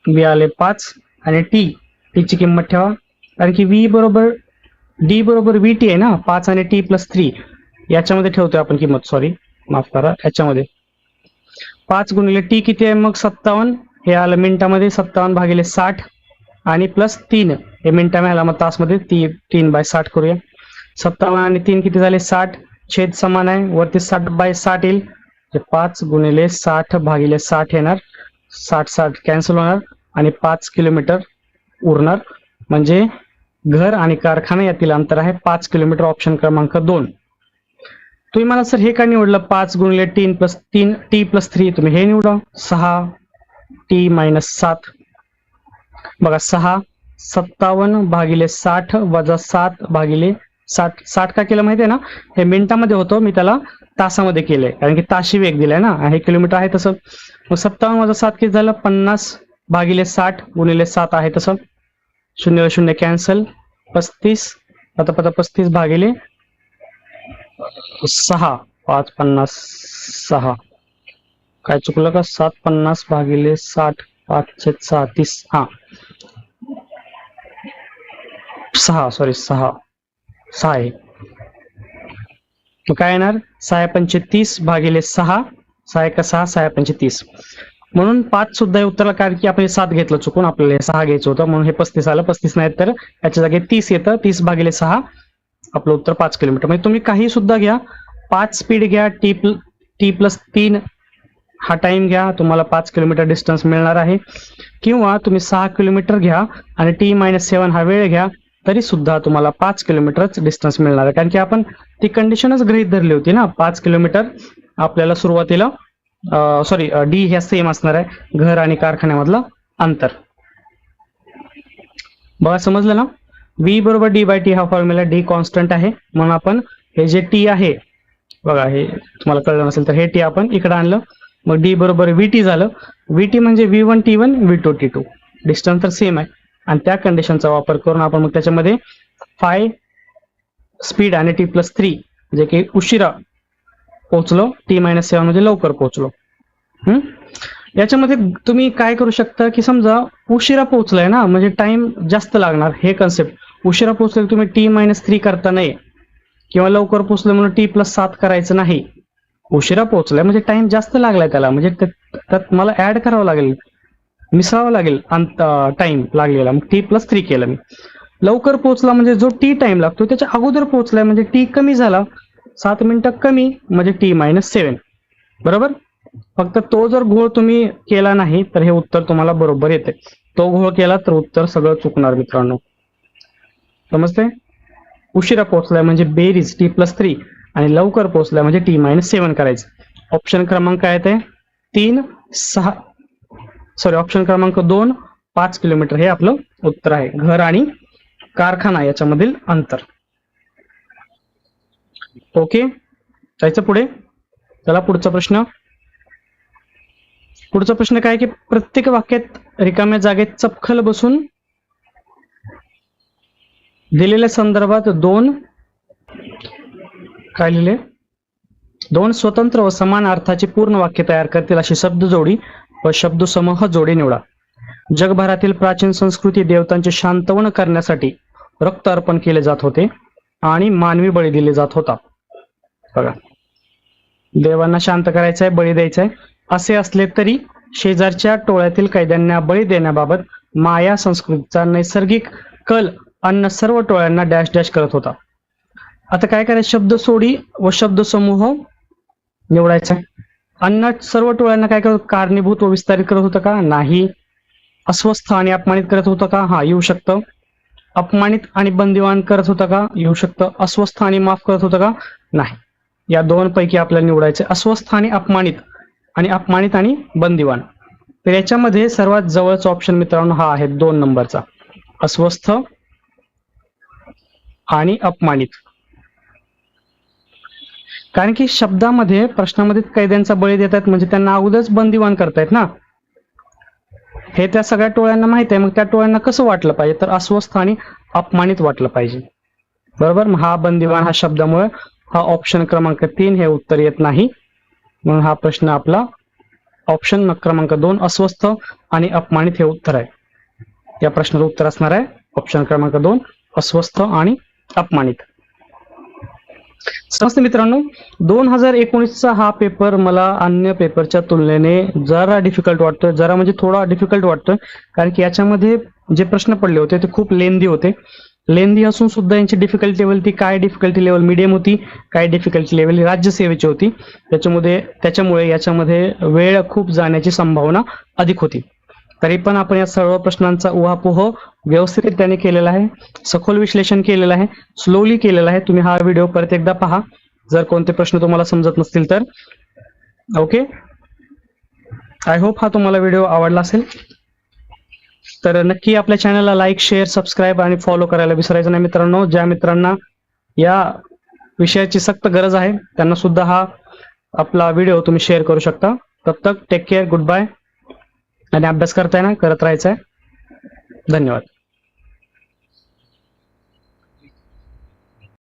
व्ही आले 5 आणि टी ची किंमत ठेवा, कारण की व्ही बरोबर डी बरोबर व्ही टी आहे ना, 5 आणि टी प्लस 3 याच्यामध्ये ठेवतोय आपण किंमत. सॉरी, माफ करा, याच्यामध्ये 5 गुणिले टी किती आहे मग? 57. हे आलं मिनिटामध्ये 57 भागिले 60 आणि प्लस 3 हे मिनिटामध्ये आला, मग तासमध्ये 3/60 करूया. 57 आणि 3 किती झाले? 60. छेद समान आहे, वरती 60/60 येईल. 5 गुणिले 60 भागिले 60 येणार. 60 कॅन्सल होणार आणि 5 किलोमीटर उरणार. म्हणजे घर आणि कारखाना यातील अंतर आहे 5 किलोमीटर. ऑप्शन क्रमांक 2. तुम्ही मला सर हे का निवडलं? 5 गुणिले 3 प्लस 3 टी प्लस 3, तुम्ही हे निवडा. 6 टी मायनस 7. बघा 6 57 भागिले 60 वजा 7 भागिले 60. 60 का केलं माहिती आहे ना? हे मिनिटामध्ये होतं, मी त्याला तासामध्ये केलंय, कारण की ताशी वेग दिलाय ना, हे किलोमीटर आहे तसं. मग 57 वजा 7 किती झालं? 50 भागिले 60 गुणिले 7 आहे तसं. 0 0 कॅन्सल. 35 आता 35 भागिले 6. 5 50 6. काय चुकलं का? 7 50 भागिले 60 5/6 30. हा 6, सॉरी 6 आहे. काय येणार? 6 पंचे 30 भागिले 6. 6 1 6 6 पंचे 30. म्हणून 5 सुद्धा आहे उत्तराला, कारण की आपण 7 घेतलं चुकून, आपल्याला 6 घ्यायचं होतं म्हणून हे 35 आलं. 35 नाही तर याच्या जागी 30 येतं. 30 भागिले 6 आपलं उत्तर 5 किलोमीटर. म्हणजे तुम्ही काही सुद्धा घ्या, 5 स्पीड घ्या, टी प्लस 3 हा टाइम घ्या, तुम्हाला 5 किलोमीटर डिस्टन्स मिळणार आहे. किंवा तुम्ही 6 किलोमीटर घ्या आणि टी मायनस 7 हा वेळ घ्या, तरी सुद्धा तुम्हाला 5 किलोमीटरच डिस्टन्स मिळणार आहे. कारण की आपण ती कंडिशनच गृहीत धरली होती ना, 5 किलोमीटर आपल्याला सुरुवातीला. सॉरी, डी हे सेम असणार आहे, घर आणि कारखान्यामधलं अंतर. बघा समजलं ना? व्ही बरोबर डी बाय टी हा फॉर्म्युला. डी कॉन्स्टंट आहे म्हणून आपण हे जे टी आहे, बघा हे तुम्हाला कळलं नसेल तर हे टी आपण इकडे आणलं, मग डी बरोबर व्ही टी झालं. व्ही टी म्हणजे V1 T1 V2 T2. Distance तर सेम आहे आणि त्या कंडिशनचा वापर करून आपण मग त्याच्यामध्ये फाय स्पीड आणि टी प्लस 3 जे की उशिरा पोहोचलो, टी मायनस 7 म्हणजे लवकर पोहोचलो. याच्यामध्ये तुम्ही काय करू शकता की समजा उशिरा पोहोचलाय ना, म्हणजे टाइम जास्त लागणार. हे कन्सेप्ट उशिरा पोहोचले तुम्ही टी मायनस 3 करता नाही, किंवा लवकर पोहोचलं म्हणून टी प्लस 7 करायचं नाही. उशिरा पोहोचलाय म्हणजे टाइम जास्त लागलाय त्याला, म्हणजे त्यात मला ऍड करावं लागेल, मिसळावं लागेल टाइम लागलेला, मग टी प्लस 3 केलं मी. लवकर पोहोचला म्हणजे जो टी टाइम लागतो त्याच्या अगोदर पोहोचलाय म्हणजे टी कमी झाला, 7 मिनिटं कमी म्हणजे टी मायनस 7. बरोबर. फक्त तो जर घोळ तुम्ही केला नाही तर हे उत्तर तुम्हाला बरोबर येते. तो घोळ केला तर उत्तर सगळं चुकणार मित्रांनो. समजते? उशिरा पोहोचलाय म्हणजे बेरीज टी प्लस 3 आणि लवकर पोहोचलाय म्हणजे टी मायनस 7 करायचं. ऑप्शन क्रमांक काय आहे? 3 6, सॉरी ऑप्शन क्रमांक 2 5 किलोमीटर हे आपलं उत्तर आहे. घर आणि कारखाना याच्यामधील अंतर. ओके, जायचं पुढे. चला पुढचा प्रश्न. पुढचा प्रश्न काय की प्रत्येक वाक्यात रिकाम्या जागेत चपखल बसून दिलेल्या संदर्भात काय लिहिले? 2 स्वतंत्र व समान अर्थाची पूर्ण वाक्य तयार करतील अशी शब्दजोडी व शब्दसमूह जोडी निवडा. जगभरातील प्राचीन संस्कृती देवतांचे शांतवण करण्यासाठी रक्त अर्पण केले जात होते आणि मानवी बळी दिले जात होता. बघा, देवांना शांत करायचंय, बळी द्यायचाय. असे असले तरी शेजारच्या टोळ्यातील कैद्यांना बळी देण्याबाबत माया संस्कृतीचा नैसर्गिक कल अन्न सर्व टोळ्यांना डॅश डॅश करत होता. आता काय करायचं? शब्दसोडी व शब्दसमूह निवडायचा. अन्न सर्व टोळ्यांना काय करत? कारणीभूत व विस्तारित करत होतं का? नाही. अस्वस्थ आणि अपमानित करत होतं का? हा, येऊ शकतं. अपमानित आणि बंदिवान करत होतं का? येऊ शकतं. अस्वस्थ आणि माफ करत होतं का? नाही. या 2 पैकी आपल्याला निवडायचे. अस्वस्थ आणि अपमानित, आणि अपमानित आणि बंदिवान. तर याच्यामध्ये सर्वात जवळचा ऑप्शन मित्रांनो हा आहे 2 नंबरचा, अस्वस्थ आणि अपमानित. कारण की शब्दामध्ये प्रश्नामध्ये कैद्यांचा बळी देतात म्हणजे त्यांना अगोदरच बंदिवान करतायत ना, हे त्या सगळ्या टोळ्यांना माहित आहे. मग त्या टोळ्यांना कसं वाटलं पाहिजे, तर अस्वस्थ आणि अपमानित वाटलं पाहिजे. बरोबर. मग हा बंदिवान हा शब्दामुळे हा ऑप्शन क्रमांक 3 हे उत्तर येत नाही. मग हा प्रश्न आपला ऑप्शन क्रमांक 2 अस्वस्थ आणि अपमानित हे उत्तर आहे. या प्रश्नाचं उत्तर असणार आहे ऑप्शन क्रमांक 2 अस्वस्थ आणि अपमानित. समजतं मित्रांनो, 2019चा हा पेपर मला अन्य पेपरच्या तुलनेने जरा डिफिकल्ट वाटतोय, जरा म्हणजे थोडा डिफिकल्ट वाटतोय, कारण की याच्यामध्ये जे प्रश्न पडले होते ते खूप लेंदी होते. लेंदी असून सुद्धा यांची डिफिकल्टी लेवल ती काय डिफिकल्टी लेवल मीडियम होती, काय डिफिकल्टी लेवल राज्यसेवेची होती. त्याच्यामुळे याच्यामध्ये वेळ खूप जाण्याची संभावना अधिक होती. तरी पण आपण या सर्व प्रश्नांचा उहापोह व्यवस्थितरित्याने केलेला आहे, सखोल विश्लेषण केलेलं आहे, स्लोली केलेलं आहे. तुम्ही हा व्हिडिओ परत एकदा पहा जर कोणते प्रश्न तुम्हाला समजत नसतील तर. ओके, आय होप हा तुम्हाला व्हिडिओ आवडला असेल. तर नक्की आपल्या चॅनलला लाईक, शेअर, सबस्क्राईब आणि फॉलो करायला विसरायचं नाही मित्रांनो. ज्या मित्रांना या विषयाची सक्त गरज आहे त्यांना सुद्धा हा आपला व्हिडिओ तुम्ही शेअर करू शकता. तब तक टेक केअर, गुड बाय. आणि अभ्यास करताय ना, करत राहायचं आहे. धन्यवाद.